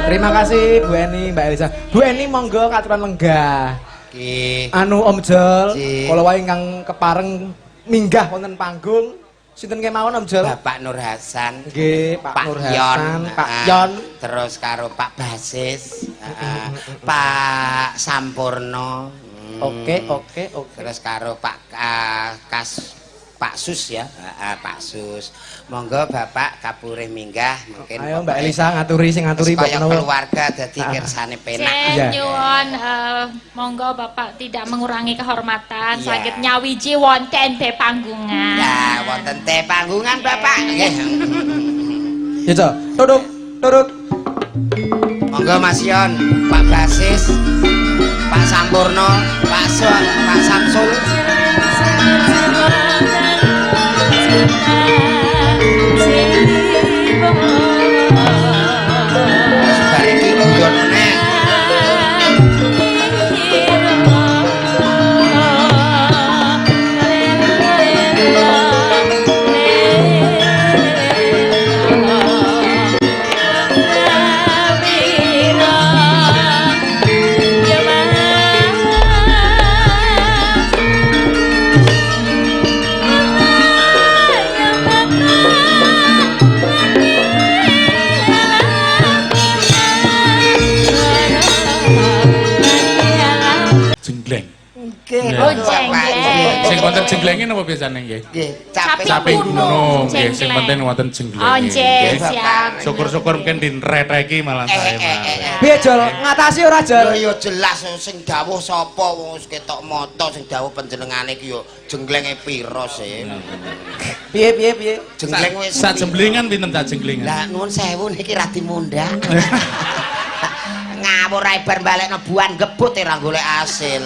Terima kasih Bu Eni, Mbak Elisa. Bu Eni monggo katuran lenggah. Nggih. Anu Om Jol, Nggih. kala wae ingkang kepareng minggah wonten panggung. Sinten kemawon Om Jol? Bapak Nur Hasan. Nggih, Pak Nur Hasan, Pak ah, Yon. Terus karo Pak Basis, Pak Sampurno. Oke. Terus karo Pak Sus ya, Pak Sus. Monggo Bapak kapure minggah mungkin. Ayo Mbak Elisa ngaturi sing ngaturi kaya Mbok keluarga dadi kersane penak. Iya. Nyuwun monggo Bapak tidak mengurangi kehormatan Iya. saged nyawiji wonten te panggungan. Ya, wonten teh panggungan Bapak. Nggih. Ya, Cok. Turut. Monggo Mas Yon, Pak Basis, Pak Sampurno, Pak Samsul. Sebare iki yo meneh. Jenggleng. Nggih. Oh, jengleng. Sing wonten jenglenge napa biasane nggih? Nggih, capek. Caping gunung. Nggih, sing Jengleng. penting wonten jengleng. Oh, nggih, Bapak. siap. Syukur-syukur mungkin dinreteki malah saya. Piye Jol? Ngatasi ora Jol? Lho ya jelas sing dawuh sapa wong wis ketok mata sing dawuh panjenengane iki yo jenglenge pira sih. Piye? Jengleng wis Sak jemblingan pinten sak jenglingan? Lah nuwun sewu niki ra dimundak. Ngawur ae bar balekno buan gebut ora golek asil.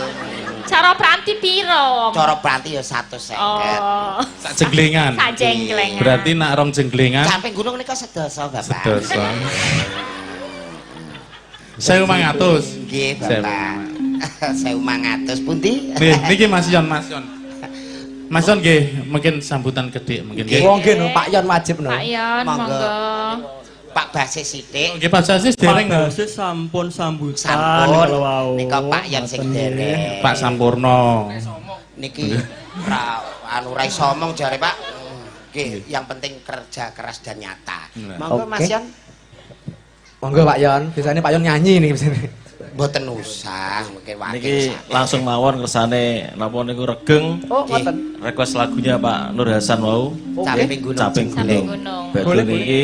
Cara pranti piro? Cara berarti ya 150. Oh, Sak jenglingan. sak jenglengan. Berarti nak rong jenglingan Samping gunung nika sedasa, Bapak. sedoso. 1500. Nggih, Bapak. 1500 pundi? Nih, niki Mas Yon. Mas Yon nggih, mungkin sambutan gede mungkin nggih. Wong nggih no, Pak Yon wajib no. Pak Yon, Monggo. monggo. Pak Basis sithik. Nggih Pak Sasis dereng Pak Basis sampun sambutan Sampun. kalau wau. Nika Pak Yan sing dereng. Pak Sampurno. Niki ra iso omong jare Pak. Nggih, yang penting kerja keras dan nyata. Monggo Mas Oke. Yan. Monggo Pak Yon, biasanya Pak Yon nyanyi nih biasanya. Mboten usah, mungkin wakil Niki sakit. langsung mawon kersane napa niku regeng. Oh, ngoten. Request lagunya Pak Nur Hasan wau. Caping gunung. Caping Caping gunung. gunung. Badhe niki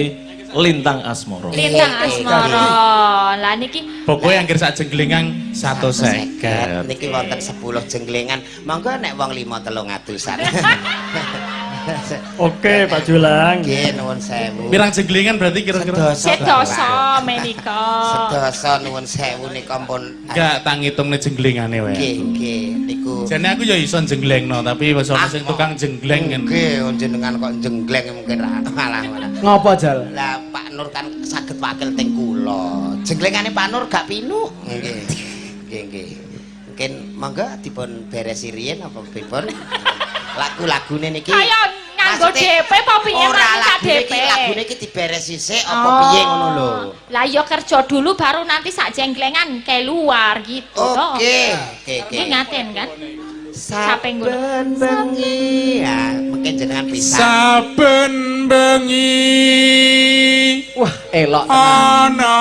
Lintang Asmoro. Lintang Asmara. Lah niki Pokoknya anggere sak jenglingan 150. Niki wonten 10 jenglengan. Monggo nek wong 5-300-an. Oke Pak Julang. Nggih nuwun sewu. Pirang jenglingan berarti kira-kira? sedoso menika. Sedasa nuwun sewu nika pun. Enggak tak ngitungne jenglingane wae. Nggih niku. Jane aku ya iso jenglengno, tapi wis ana sing tukang jengleng kan. Nggih jenengan kok jengleng mungkin malah. Ngopo Jol? Lah Pak Nur kan saged wakil teng kula. Jenglengane Pak Nur gak pinu. Nggih. Mungkin monggo dipun beresi riyen apa pripun? Lagu-lagune niki Kaya nganggo maksudnya, DP apa piye ora mati sak lagune DP? iki lagune iki diberesi sik apa piye ngono lho. Lah ya kerja dulu baru nanti sak jengklengan keluar gitu toh. Oke. Ini ngaten kan? Caping Saben bengi ya mungkin jenengan bisa. Saben bengi Wah, elok tenan. ana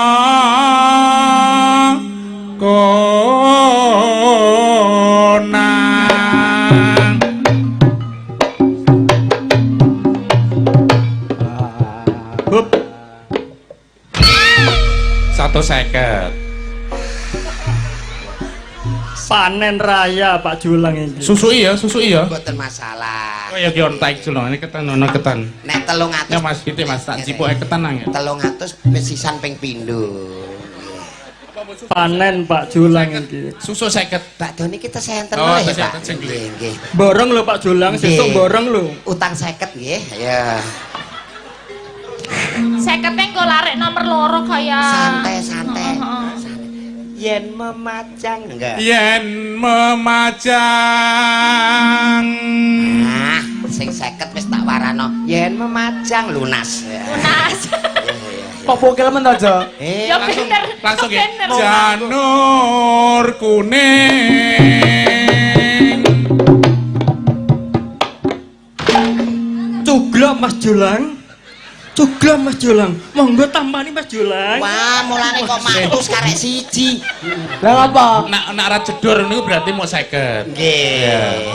konang. Hup. 150. Panen raya Pak Julang iki. Susui ya. Mboten masalah. Oh ya ki ontek julung, ini ketan ono ketan. Nek 300 Ya Mas Piti Mas tak cipuke ketan nang ya. 300 wis sisan ping pindho. Panen Pak Julang iki. Susu 50. Bakdo niki tesenten Oh, ya, tesenten Pak. jenggleng. Nggih. Borong lho Pak Julang, sesuk Nggih. borong lho. Utang 50 nggih. Ya. 50 engko larek nomor loro kaya. Santai. Heeh. Yen memajang enggak? Yen memajang Nah, sing 50 wis tak warano. Yen memajang lunas. Ya. Lunas. Ya. Kok bokil men to, Jo? Ya bener. Langsung ya ya. bener. Janur kuning. Cuglok Mas Julang. Cuglok Mas Julang. Monggo tambani Mas Julang. Wah, mulane kok matus karek siji. Lah apa? Nak ra jedor niku berarti mau 50. Nggih.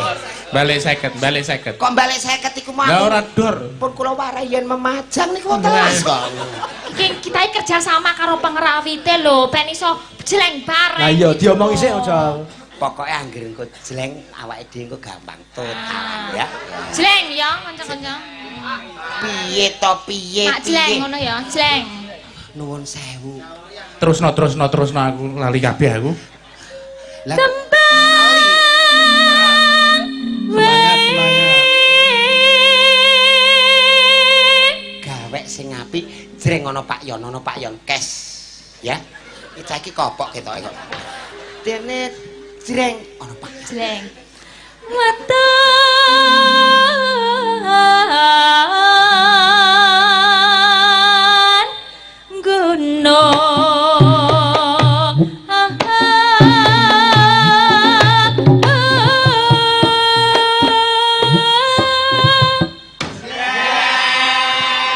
Balik 50. Kok balik 50 iku mau? Lah ora dor. Pun kula warai yen memajang niku telas kok. Kita kerja sama karo pengerawite lho, ben iso jeleng bareng. Lah iya diomongi sik, Jo. Pokoke anggere engko jleng awake dhewe engko gampang total ya. Jeleng ya, kanca-kanca. Piye to piye Nak jeleng piye. ngono ya, jeleng. Nuwun sewu. Terusno aku lali kabeh aku. Lah gawek sing apik jreng ana Pak Yon kes. Ya. Iki kopok ketoke kok. Dene jreng ana Pak Yon. Jeleng. Watan gunung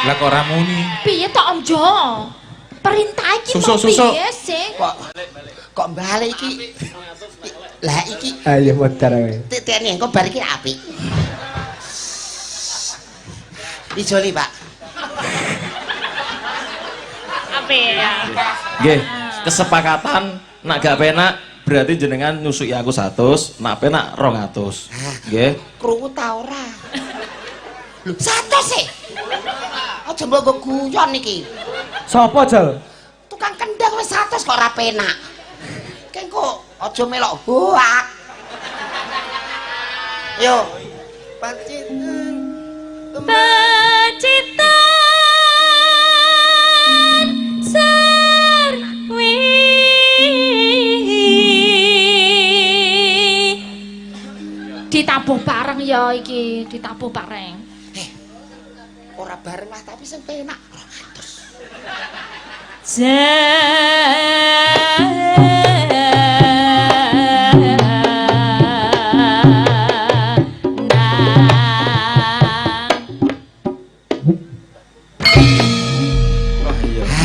Lah kok ora muni. piye tok Om Jo? Perintah iki Susu. piye sih? Kok balik iki? Lah iki Ayo modar kowe. titene engko bar iki apik. Dijoli, Pak. Apa ya? Nggih, kesepakatan nak gak penak berarti jenengan nyusui aku 100, nak penak 200. Nggih. Krungu ta ora? Lho, 100 sih. Aja mbok guyon iki. Sopo, Jol? Tukang kendang wis 100 kok ora penak. Kengko aja melok hoak. Yo. Pancitan. Pacitan sarwi ditabuh bareng ya iki, ditabuh bareng. Ora bareng lah tapi sing penak.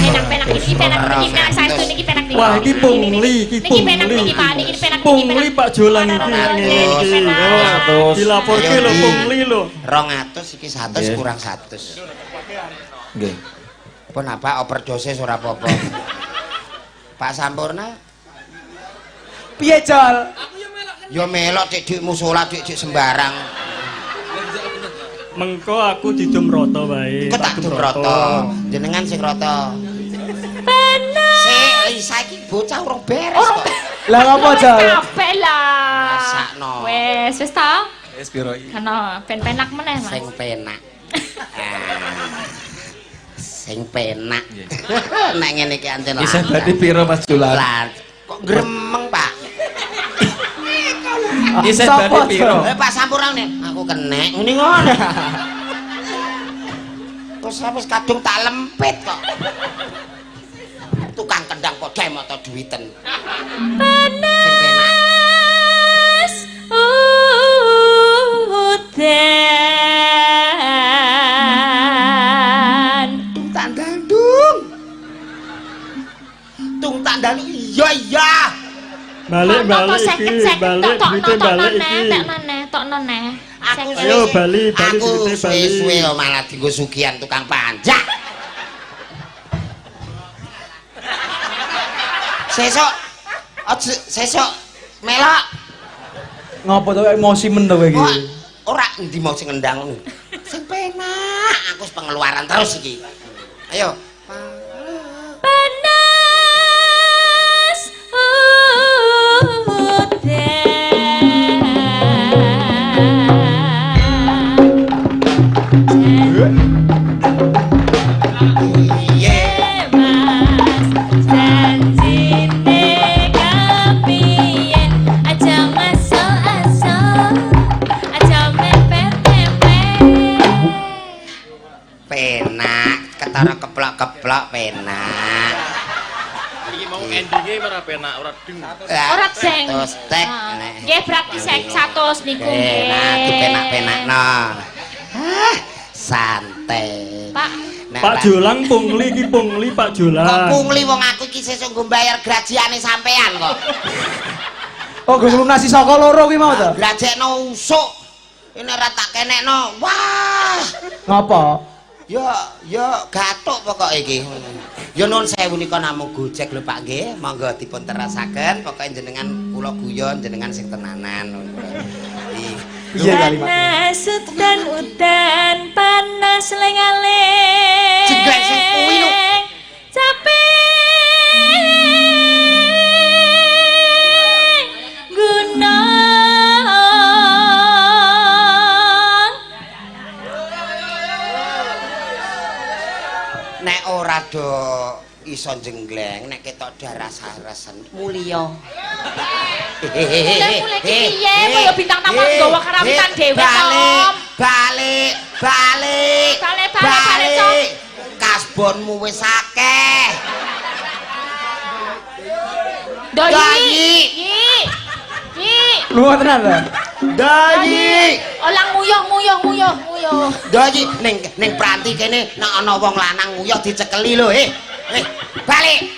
Penak iki penak satu niki penak niki. Wah, iki pungli, iki Niki penak pungli. niki Pak, niki penak niki. Pungli Pak Julang iki ngene iki. Oh, dilaporke lho pungli lho. 200 iki 100 Nggih. kurang 100. Nggih. Pun apa overdose ora apa-apa. Pak Sampurna Piye, Jol? yo melok dik musala dik sembarang. Mengko aku didum rata wae. Kok tak dum rata. Jenengan sing rata. Sik, Lisa iki bocah urung beres kok. Lah ngopo, Jol? Kabeh lah. Rasakno. Wes ta? Wis piro iki? Kana ben penak meneh, Mas. Sing penak. Sing penak. Nek ngene iki anten Isih berarti piro Mas Julang? Lah, kok gremeng, Pak? Isih Sopo, berarti piro? Jol? Pak Sampurna nih, aku kenek ngene ngono. Terus wis kadung tak lempit kok. Tukang kendang kok dem atau duwiten. Sing penak. Udan Tandandung. Tung tandandung iya. Balik iki, balik duite balik iki. tok neh. Aku Ayo bali aku duite bali. suwe-suwe kok malah dienggo sugihan tukang panjak. Sesuk melok. Ngopo to emosi men to kowe iki? Kok ora endi mau sing ngendang ngono. Sing penak, aku wis pengeluaran terus iki. Ayo. Panas udan. Iya. Mas janjine kapien aja masuk-asuk aja mepet-mepet. Penak ketara keplak-keplak penak. Iki mau endinge ora penak, ora deng. Ora ceng. Terus tek. Nggih berarti 100 niku nggih. Nah, dipenak-penakno. Santai. Pak, Nek Pak Jolang pungli iki pungli Pak kok Jolang. pungli wong aku iki sesuk nggo bayar gajiane sampean kok. Oh, gue lunasi saka loro kuwi mau to? Grajekno usuk. Ini ora tak kenekno. Wah. Ngapa? Ya gatuk pokok iki. Ya nuwun sewu nika namung Gojek lho Pak nggih. Monggo dipun terasaken pokoke jenengan kula guyon jenengan sing tenanan. Iya kalimat. panas udan panas lengaling. Jeglek sing kuwi lho. Capek gunung. Nek ora do iso jenggleng nek ketok darah saresen mulya. Mulai piye kaya bintang tamu nggawa karawitan dhewe Tom. Balik. Balik, Tom. Kasbonmu wis akeh. Doyi. Yi. Lu tenan ta? Dayi. Olang nguyuh. Dayi ning pranti kene nek ana wong lanang nguyuh dicekeli lho, balik.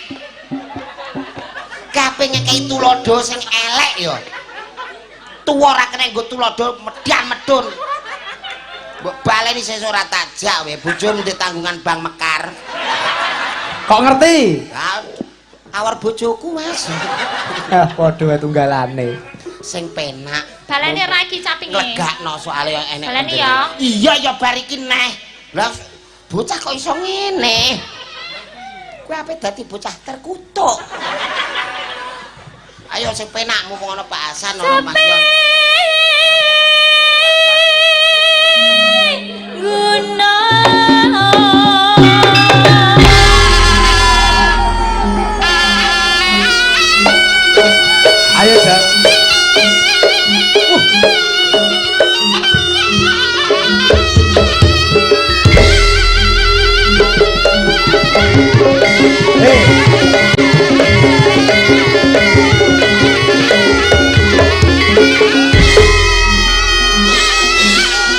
Kabeh ngekeki tulodo sing elek ya. Tuwa ora kena nggo tulodo medhan medun. Mbok baleni sesuk ora tajak we, bojomu ndek tanggungan Bank Mekar. Kok ngerti? Awar bojoku, Mas. Ah, padha wae tunggalane. Sing penak. Baleni ra iki capinge. Legakno soalé enek. Baleni ya. Iya ya bar iki neh. Lah bocah kok iso ngene. Kowe ape dadi bocah terkutuk. Ayo sing penak mumpung ana Pak Hasan ana Mas Yon. Ayo, Jan.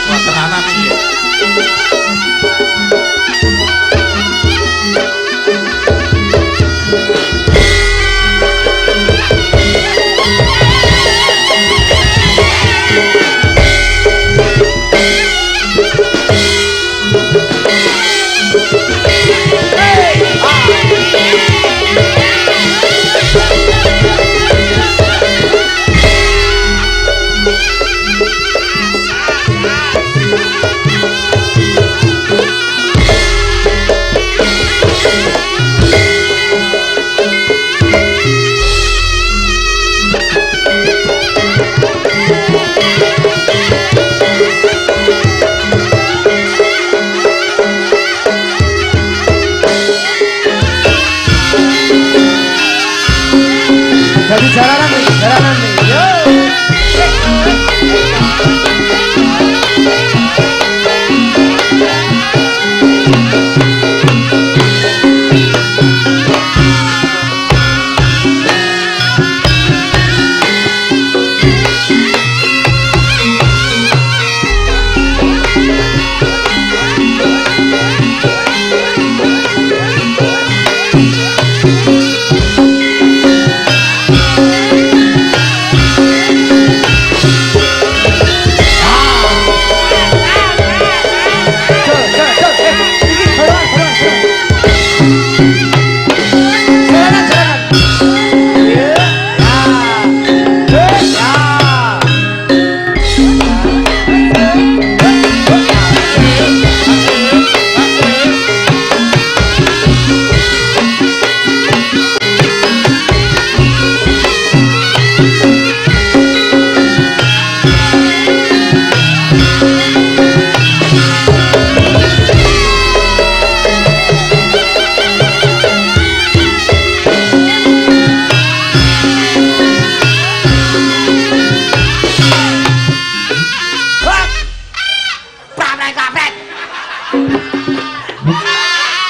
Wah, tenanan iki.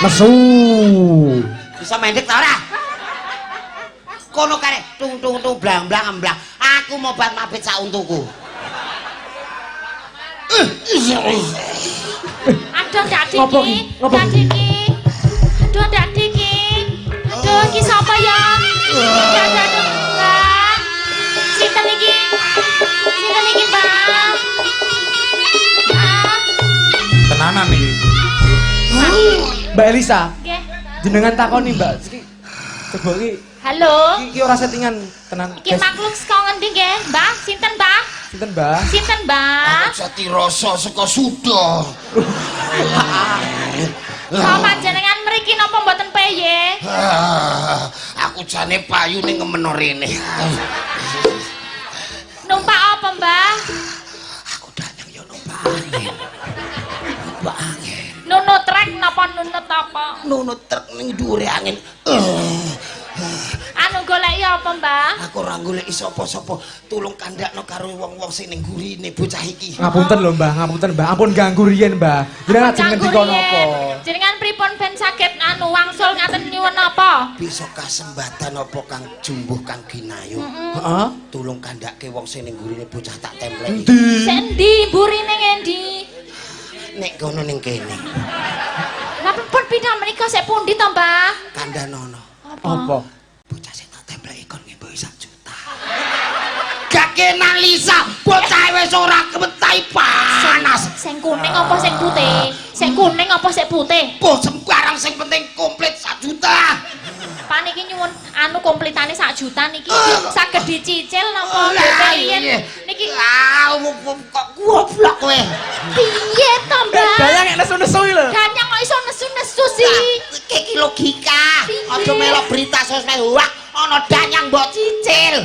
Nesu. Bisa mendek ta ora? Kono kare tung tung tung blang blang emblang. Aku mau bat mabit sak untuku. Aduh Dak Ngopo Diki. ki? Ngopo Dak ki? Diki. Aduh Dak Diki. Aduh iki sapa ya? Aduh. Mbak. Sinten iki? Sinten iki, Mbak? Ah, Tenanan nih. Mbak Elisa, nggih. jenengan takoni Mbak. Iki coba iki Halo. iki ora settingan tenan. Iki makhluk saka ngendi nggih, Mbak? Sinten, Mbak? Sinten Mbak? Sinten, Mbak? Jati rasa saka suda. Kok panjenengan mriki napa mboten peye? Aku jane payu ning ngemeno rene. Numpak apa, Mbak? Aku danyang yo numpak angin. Numpak angin. Nunut trek napa nunut apa? Nunut truk ning dhuwure angin. Anu goleki apa, Mbak? Aku ora goleki sapa-sapa. Tulung kandakno karo wong-wong sing ning gurine bocah iki. Ngapunten lho Mbah, ngapunten Mbah. Ampun ganggu riyen Mbah. Jenengan ajeng ngendika napa? Jenengan pripun ben saged anu wangsul ngaten nyuwun apa? Bisa kasembatan apa Kang Jumbuh Kang Ginayu. Heeh. Tulung kandhake wong sing ning gurine bocah tak templeki. Endi? Sik endi burine ngendi? Nek kono ning kene Lah pun pindah menika sik pundi to, Mbah? kandhanono. Apa? Bocah sing tak templeki kon ngembohi 1 juta. Gak kena Lisa, bocah wis ora kemetahi panas. Sing kuning apa sing putih? Sing kuning apa sing putih? Boh sembarang sing penting komplit 1 juta. Paniki nyuwun anu komplitane 1 juta niki saged dicicil napa Lah, DP iya. riyen niki Kok goblok kowe. piye to, Mbah? Dayang nek nesu-nesu iki lho. Ganyang kok iso nesu-nesu sih? Iki logika. Aja melok berita sosmed wah ana danyang mbok cicil.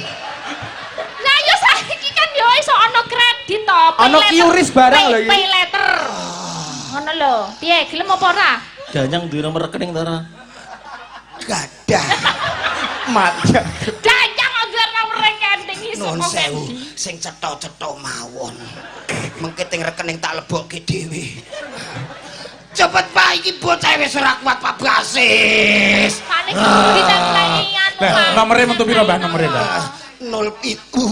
Lah yo saiki kan yo iso ana kredit to. Ana QRIS barang lho iki. Pay letter. Ngono lho. Piye gelem apa ora? Danyang duwe nomor rekening ta ora? Gadah. Mati. Danyang anggar nomor rekening iso Nun kok sewu ngendi? sing cetha-cetha mawon. Mengke ting rekening tak lebokke dhewe. Cepet Pak iki bocah wis ora kuat Pak Basis. Panik ditempeli anu. Lah, Pak. nomere metu piro, Mbah? Nomere, Mbah? 0 itu.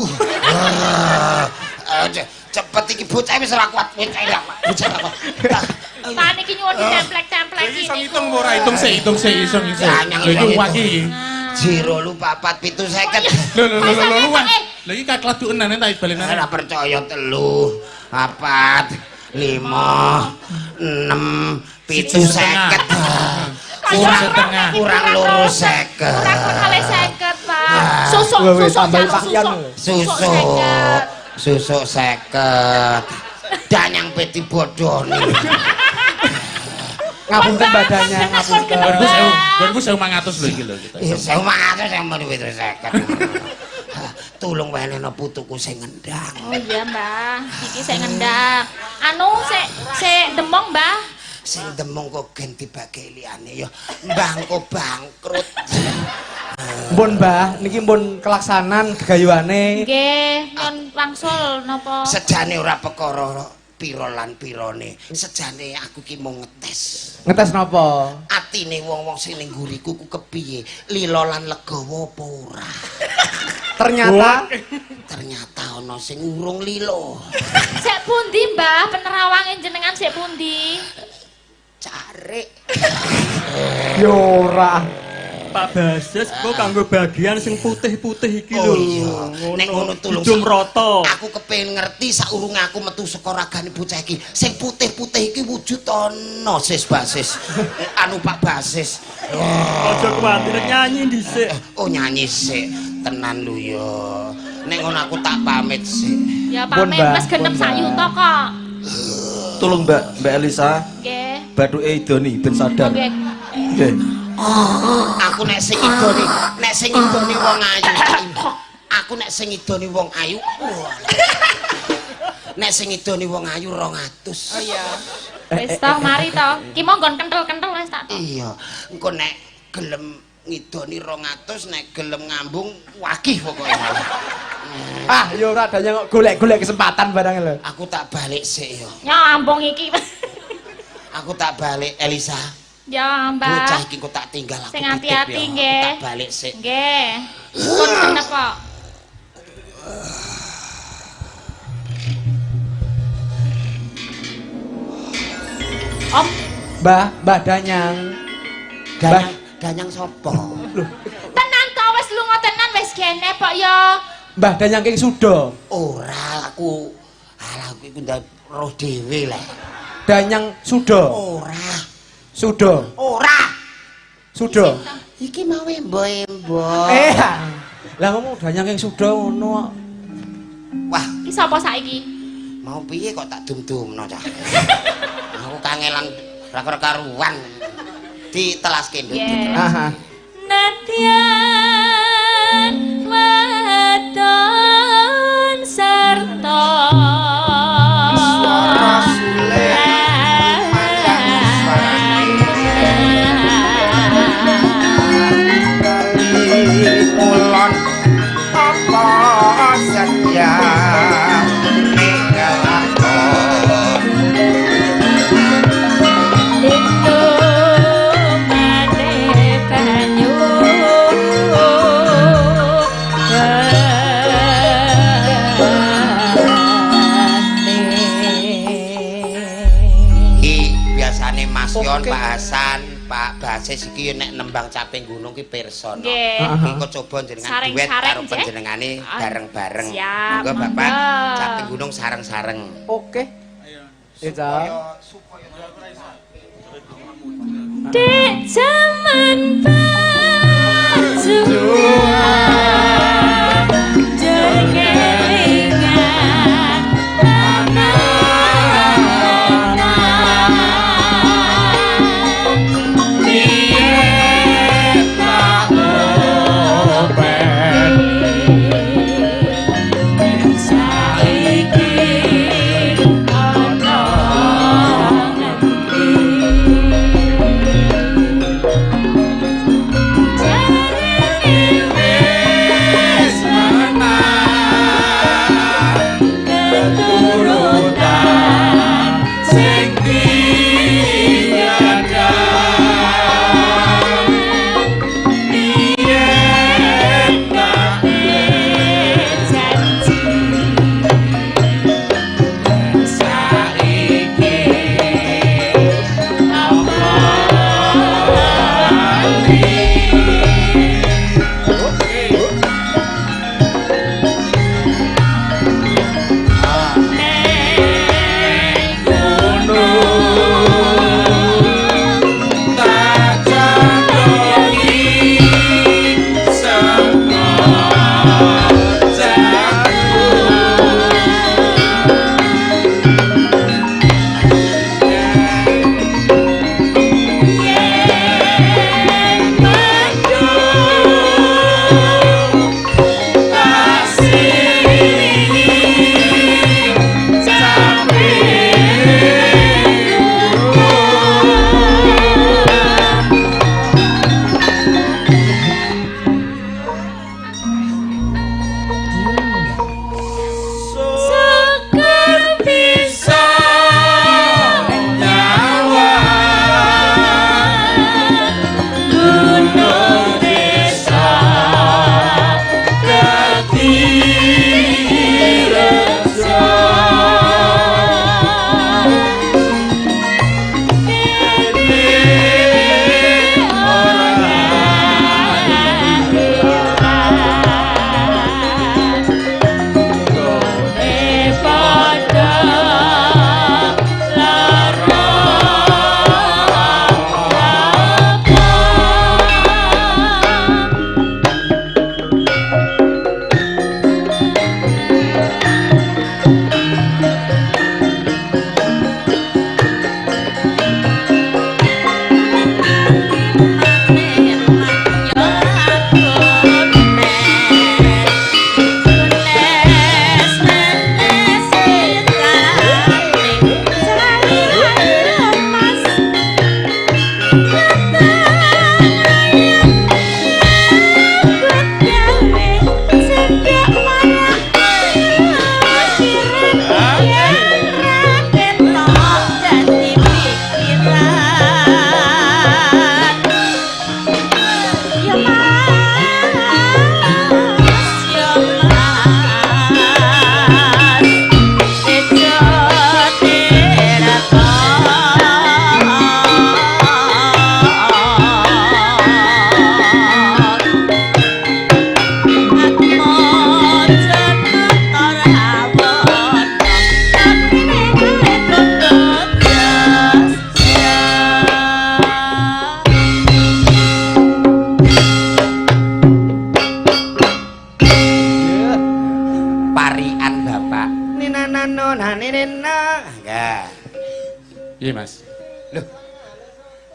Cepet iki bocah wis ora kuat bocah ora kuat. Bocah ora kuat. Panik iki nyuwun ditemplek-templek Iki iki. iso ngitung apa ora? Hitung sik, hitung sik, iso ngitung. Danyang Lho iki iso uwak iki. 0 lu 4 7 50. Lho uwak. Lha iki kakledukenan tak ibalenane. Ora percaya 3 4 5 6 7 50. Kurang loro 50. Kurang kali 50, Pak. Susuk Wes susuk tambah jan pakaian susuk. lho. Susuk 50. Danyang peti bodoni. Ngapunten badannya, ngapunten. 2500 lho iki lho kita. Saya mangatus yang mau duit 50. Tulung wenehno putuku sing ngendang. Oh iya, Mbah. Iki sik ngendak. Anu sik demong, Mbah. Sing demung kok gen dibagi liyane ya. Mbangko bangkrut. Mbon Mbah, niki mbon kelaksanan gegayuane. Nggih, nyun wangsul napa? Sejane ora perkara pira lan pirane. Sejane aku ki mau ngetes. Ngetes napa? Atine wong-wong sing ning nguriku ku kepiye? Lila lan legawa apa ora? Ternyata ana sing urung lila. Sik pundi, Mbah? Penerawange jenengan sik pundi? Carik. Yo ora. Pak Basis kok kanggo bagian sing putih-putih iki lho. Oh iya. Nek ngono tulung Jum rata. Aku kepengin ngerti saurunge aku metu saka ragane bocah iki. Sing putih-putih iki wujud ana sis Basis. Anu Pak Basis. Aja kuwatir nyanyi dhisik. Oh nyanyi sik. Tenan lho ya. Nek ngono aku tak pamit sik. Ya Pun, pamit Mbah, wis genep pun, sak Mbah. yuta kok. Tolong Mbak Elisa, Nggih. bathuke idoni ben sadar. Nggih. Nggih. Aku nek sing idoni wong ayu. Aku nek sing idoni wong ayu. Nek sing idoni wong ayu 200. Oh iya. Wis to, mari to. Ki monggo kentel-kentel wis tak. Iya, engko nek gelem ngidoni 200 nek gelem ngambung wagih pokoke. Ah, yo ora danya kok golek-golek kesempatan barang lho. Aku tak balik sik ya. Nyambung iki. Aku tak balik Elisa. Ya, Bocah Mbak. iki kok tak tinggal aku. Sing titip hati-hati, ya. nggih. Tak balik sik. Nggih. Pun kenapa? Om, Mbah Danyang. Danyang sapa? tenan to wis lunga tenan wis kene pok ya. Mbah Danyang King Suda. Ora aku. Alah aku iku ndak roh dhewe lah. Danyang Suda. Ora. Suda. Ora. Suda. Iki mau embo-embo. Lah ngomong Danyang King Suda ngono. Wah, Iki sapa saiki? mau piye kok tak dum-dumno cah. Aku kangelan ra karuan. Ditelaske nduk. Yeah. Aha. Nadyan wadon sarta Ulon apa setia ninggal aku. Lindung ade banyu Iki biasane Mas Yon, Pak Hasan, Pak Basis iki nek nembang caping gunung ki pirsa. Nggih. Iki kok coba jenengan duet Sareng-sareng, karo Cek. panjenengane Ah, bareng-bareng. siap, Monggo Bapak monggo. caping gunung sareng-sareng. Oke. Ya, Cak. Dek zaman berjuang jengengan anak-anak biyen saiki ana ngendi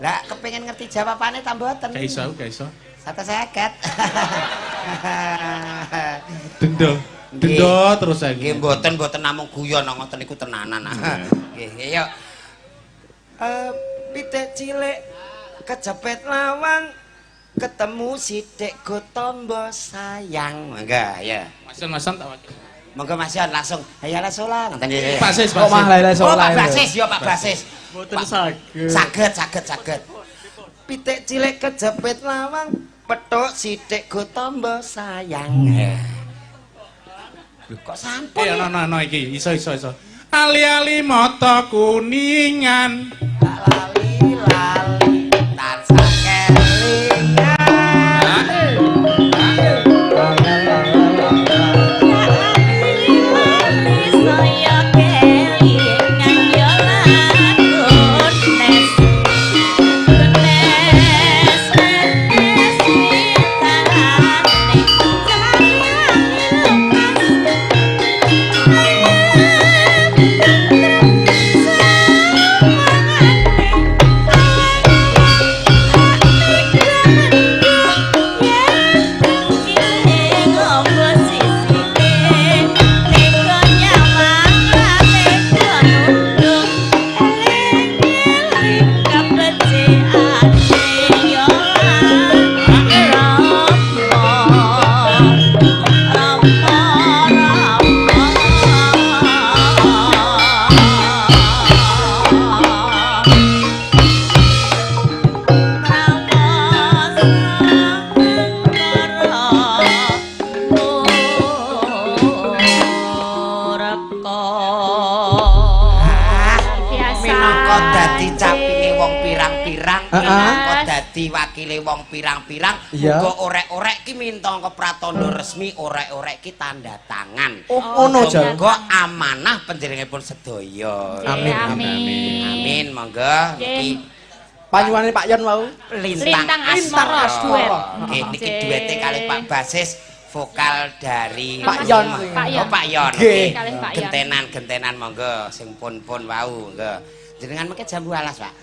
Lah kepengin ngerti jawabane ta mboten? Gak iso, gak iso. 150. Dendo. Dendo terus saya. Nggih mboten namung guyon ngoten niku tenanan. Nggih, yuk. Pitik cilik kejepit lawang ketemu sithik go tombo sayang. Mangga ya. Masan tak wakil. Monggo Mas Yon langsung hayala solang. Pak Sis, Kok mah lele Oh, Pak soleh. Basis, yo Pak Basis. Mboten saged. Saged. Pitik cilik kejepit lawang, petuk sithik go tombo sayang. Lho kok sampun? No iki, iso. Ali-ali mata kuningan. Lali tansah kelingan. Saya kelingan yo lakon nes Minangka dadi capinge wong pirang-pirang, minangka dadi wakile wong pirang-pirang, Iya. muga orek-orek ki minangka pratandha resmi orek-orek ki tanda tangan. Oh, ngono, Jal. Muga amanah panjenenganipun sedaya. Amin, Amin, monggo niki Panyuwane Pak Yon wau. Lintang Asmara duet. Nggih, niki duete kali Pak Basis vokal dari Pak Yon. Oh, Pak Yon. Nggih. Kalih Pak Yon. Gentenan monggo sing pun-pun wau, nggih. Jenengan mengke jambu alas, Pak.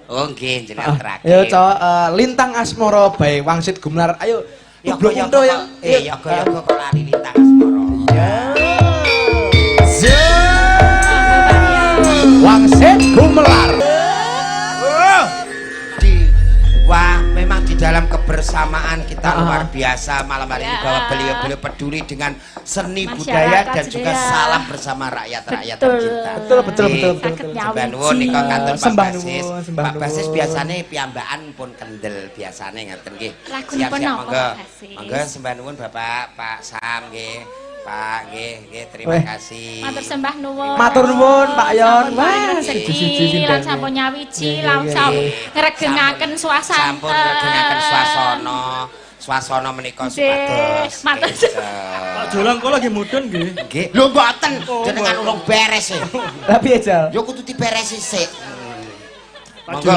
Oh, nggih, jenengan terakhir. Ayo, Cok, Lintang Asmara bae wangsit gumelar. Ayo, Ya blok undo ya. ya kok lari Lintang Asmara. Wangsit gumelar. Wah, memang di dalam kebersamaan kita luar biasa malam hari ini bahwa beliau-beliau peduli dengan seni budaya dan juga sedaya. salam bersama rakyat-rakyat Betul. kita. Betul. Saged Sembah nyawiji. nuwun nika kantor Pak Sembah Basis. nuwun, sembah Pak Basis nuwun. biasane piyambakan pun kendel biasane ngaten nggih. Lagunipun Siap-siap napa, monggo. Pak Basis? Monggo sembah nuwun Bapak Pak Sam nggih. Pak nggih, terima Weh. kasih. Matur sembah nuwun. Matur nuwun Pak Yon. Sampun paring Wah, rezeki siji-siji lan ndang. sampun nyawiji Nggih, lan nggih, sampun nggih. ngregengaken suasana. Sampun ngregengaken suasana menika supados. Matur. Pak Jolang kok lagi mudun nggih. Nggih. Lho mboten, jenengan urung beres e. Lah piye, Jal? Yo kudu diberesi sik. Pak Monggo.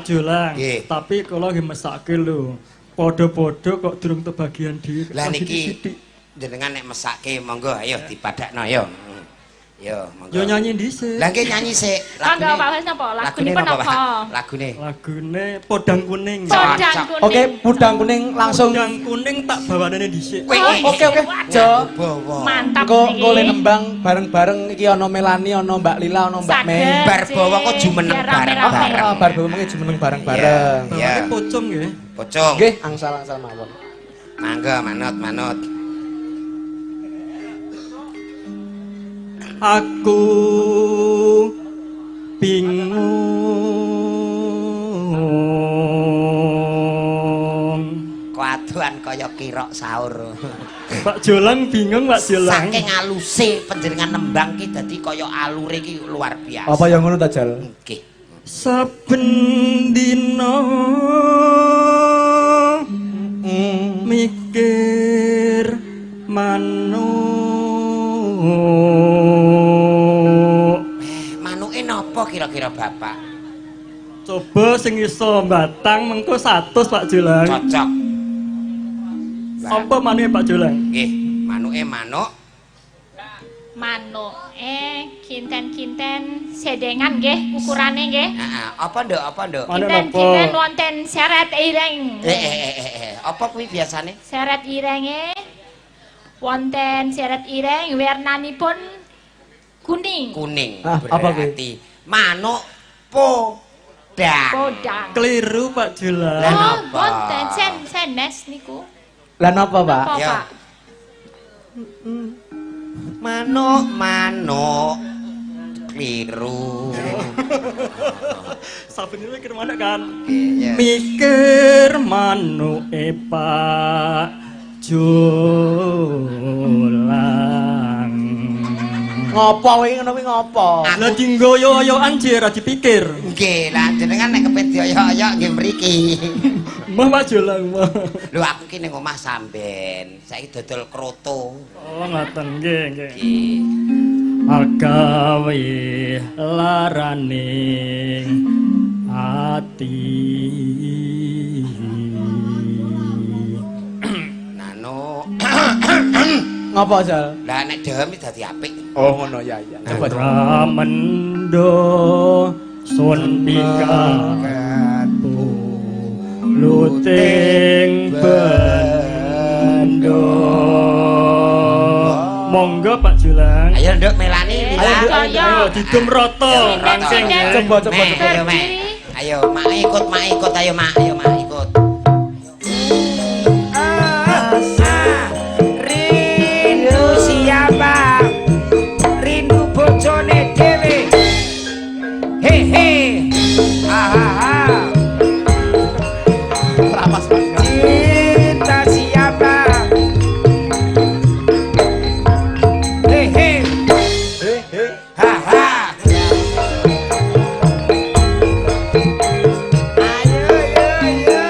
Jolang. Nggih. Tapi kalau lagi mesake lho. Podo-podo kok durung kebagian dhewe. Lah Lagi niki sithik. jenengan nek mesake monggo ayo dipadakno yo. Yo monggo. Yo nyanyi dhisik. Lah nggih nyanyi sik. Monggo Pak Wes napa? Lagunipun napa, napa? Pak? Lagune. Lagune Podang Kuning. Podang kuning. Oke, pudang kuning langsung. Podang Kuning tak bawane dhisik. Oke. Jo. Bawa. Mantap Engko le nembang bareng-bareng iki ana Melani, ana Mbak Lila, ana Mbak Mei. Saged. Bar bawa kok jumeneng Biar rame-rame. bareng-bareng. Ah, bar bawa mengi jumeneng bareng-bareng. Iya. Bawane pocong nggih. Pocong. Nggih, angsal-angsal mawon. Mangga manut. Aku bingung. Keaduan kaya kirok sahur. Pak Jolang bingung, Pak Jolang. Saking aluse panjenengan nembang ki dadi kaya alure ki luar biasa. Apa yang ngono ta, Jal? Nggih. Saben dina mikir manuk. Manuke napa kira-kira Bapak? Coba sing iso batang mengko 100 Pak Jolang. Cocok. Apa manuke Pak Jolang? Nggih, manuke manuk. manuk. Kinten-kinten sedengan nggih ukurane nggih. Heeh, apa nduk? Kinten-kinten wonten seret ireng. Apa kuwi biasane? Seret irenge wonten seret ireng wernanipun kuning. Kuning. Apa kuwi? Berarti manuk podang. Podang. Keliru Pak Julang. Lah, Oh, napa? wonten senes niku. Lah napa, Pak? Apa, Ya. Pak? Manuk keliru. Saben iki mikir mana kan? Ya. Mikir manuke Pak Julang. Ngopo kuwi ngono kuwi ngopo? Lah dinggoyo-oyoan jek ora dipikir. Nggih, lah jenengan nek kepet dioyok-oyok nggih mriki. Mbah Pak Julang, Mbah. Lho aku ki ning omah sampean, saiki dodol kroto. Oh, ngoten nggih, nggih. Nggih. Agawe laraning ati. Nano. Ngopo, Sal? Lah nek dhewe dadi apik. Oh, ngono ya ya. Coba coba. Ramendo sun pikatu luting bendo. Monggo Pak Julang. Ayo nduk melani. Ayo, Nduk, Ayo. Ayo didum rata rangking. Coba coba Mek, coba. ayo, Mek. Ayo, mak ikut, ayo mak ikut. Rindu siapa? Rindu bojone dhewe. He he. Ha ha ha. Rapas banget. Cinta siapa? He he. Ha ha. Ayo ayo ayo.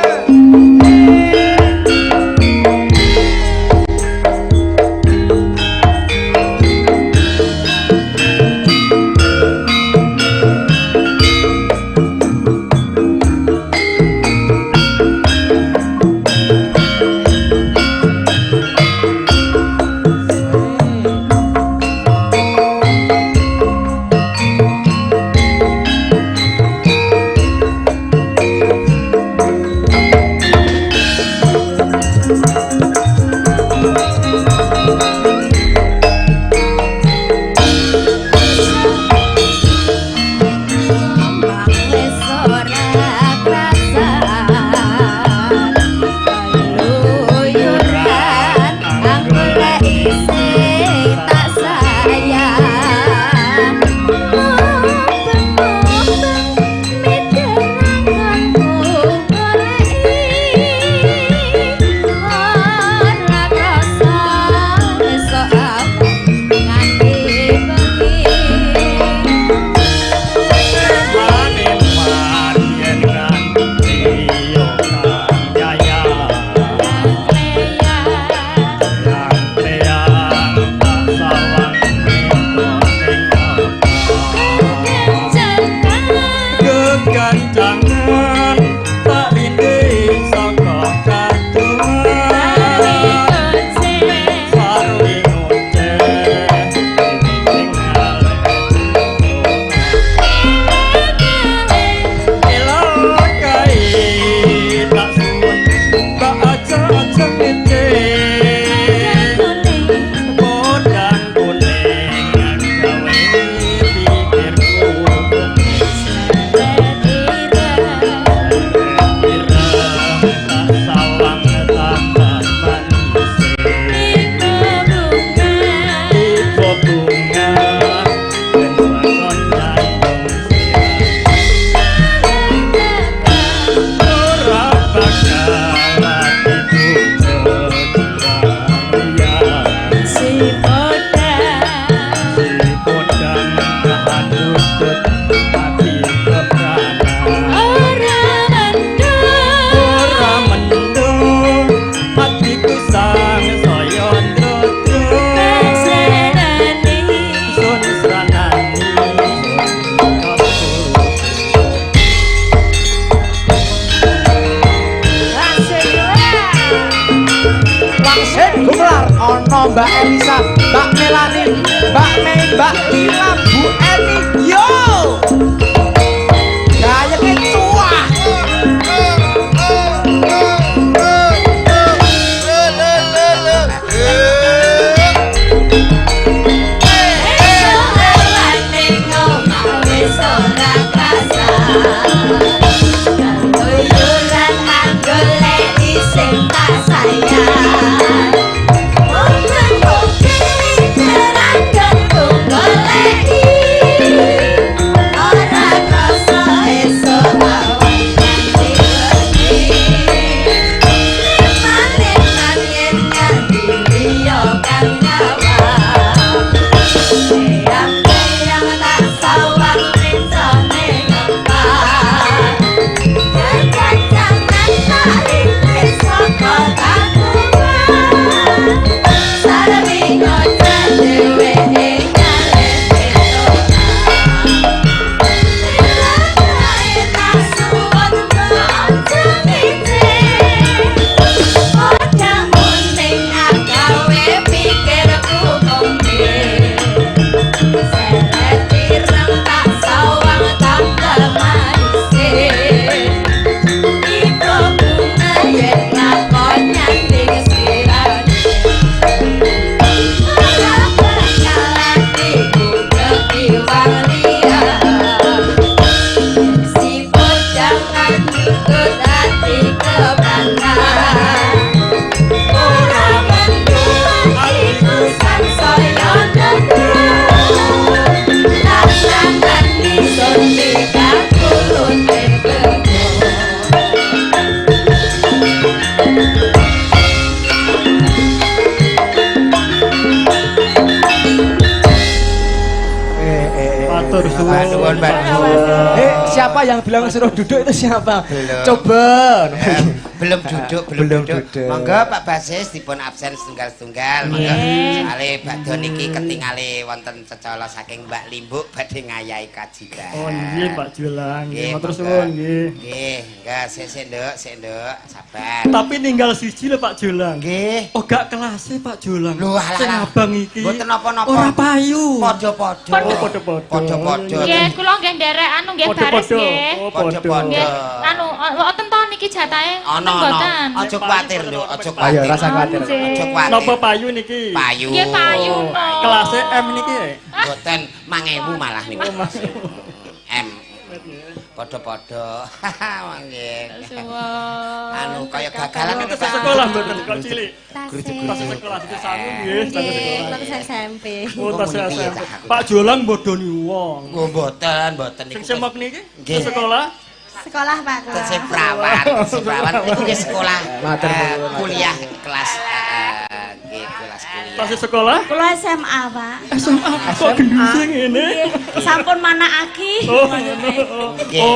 Mbak Elisa, Mbak Melani, Mbak Mbak Lila Bu Eni yo gayane cuah siapa yang bilang suruh duduk itu siapa? Belum. Coba. Belum duduk, belum duduk. Monggo Pak Basis dipun absen setunggal-setunggal. Monggo. Soale badhe niki ketingale wonten cecala saking Mbak Limbuk badhe ngayahi kajian. Oh nggih Pak Julang, Nggih, matur monggo. suwun nggih. Nggih, enggak sik Nduk, sabar. Tapi ninggal siji lho Pak Julang. Nggih. Oh gak kelasnya Pak Julang. Lho alah. Sing abang iki. Mboten napa-napa. Ora payu. Padha-padha. Oh, padha-padha. Padha-padha. Nggih, kula nggih nderek anu nggih baris Padha-padha. nggih. Oh, Padha-padha. Nggih, anu wonten to niki jatahe? Ana Mboten. aja kuwatir lho, aja Ayo kuwatir. rasa kuwatir. Aja kuwatir. Napa payu niki? Payu. Nggih payu. Kelasnya M niki ya? Mboten 1000 malah niku. M. Padha-padha. Nggih. Anu kaya gagalan Itu sekolah mboten kok cilik. Guru-guru. Tas sekolah itu sanu nggih, tas sekolah. Terus SMP. Oh, tas SMP. Pak Jolang bodoni wong. Oh, mboten niku. Sing semok niki Nggih. sekolah. Sekolah Pak. Tesih prawan niku nggih sekolah. Matur nuwun. Kuliah kelas nggih kelas kuliah. Tas sekolah. Kula SMA Pak. SMA kok genduse ngene. Sampun manakake. Oh,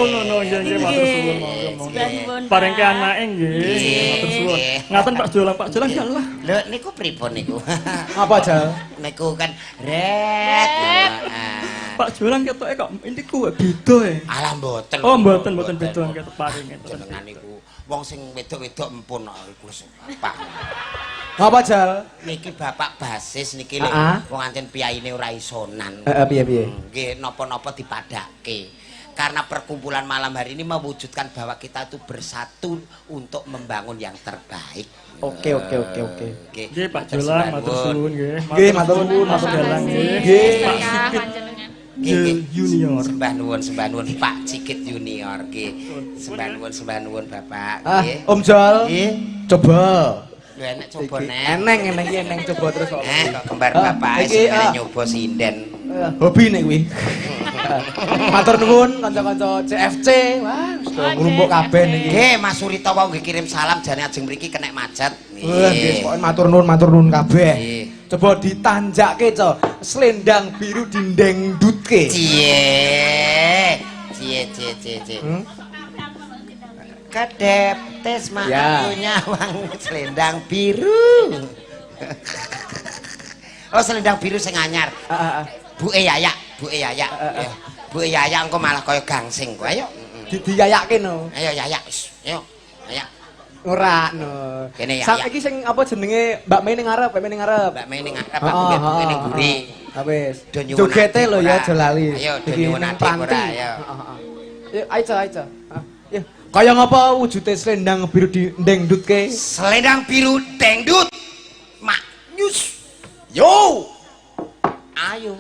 ngono nggih matur suwun monggo. Parengke anake nggih. Matur suwun. Ngaten Pak Jolang gak lah. Lho niku pripun niku? Apa Jal? Niku kan ret. Pak Jolang ketoke kok niku beda e. Alah mboten. Oh, mboten beda ketok paring. Jenengan niku wong sing wedok-wedok empun kok iku Pak. Apa Jal? Niki Bapak Basis niki lek wong anjen piyaine ora isonan. Piye? Nggih napa-napa dipadake. Karena perkumpulan malam hari ini mewujudkan bahwa kita itu bersatu untuk membangun yang terbaik. Oke. Nggih Pak Jolang matur suwun nggih. Nggih, matur nuwun, Mas Jolang nggih. Nggih. Pak Sikit Junior. Sembah nuwun Pak Cikit Junior nggih. Sembah nuwun Bapak nggih. Om Jal. Nggih. Coba. Lho enek coba nek. Eneng coba terus kok. Kok kembar Bapak iki, sing nyoba sinden. Hobi nek kuwi. Matur nuwun kanca-kanca CFC. Wah, sudah ngrumpuk kabeh niki. Nggih, Mas Surito wau nggih kirim salam jane ajeng mriki kenek macet. Wah, nggih, pokoke matur nuwun kabeh. Nggih. Coba ditanjakke, Co. Selendang biru dindengdutke. Cie. Kedep tes Ya. punya wang selendang biru. Oh, selendang biru sing anyar. Buke Yaya. Buke Yaya engko malah kaya gangsing kowe ayo. Diyayakke no. Ayo Yaya, ayo. Yaya. Ora no. Kene ya. Sak iki sing apa jenenge Mbak Mei ning ngarep, Mbak Mei ning ngarep, aku nggih buke ning mburi. Wis. Do nyuwun Jogete ati lho ora. ya aja lali. Ayo, do Iki nyuwun ning ati Pranti. ora, ayo. Heeh. Ayo aja. Ya. Kaya ngapa wujude selendang biru dengdutke? Selendang biru dengdut. Mak nyus. Yo. Ayo.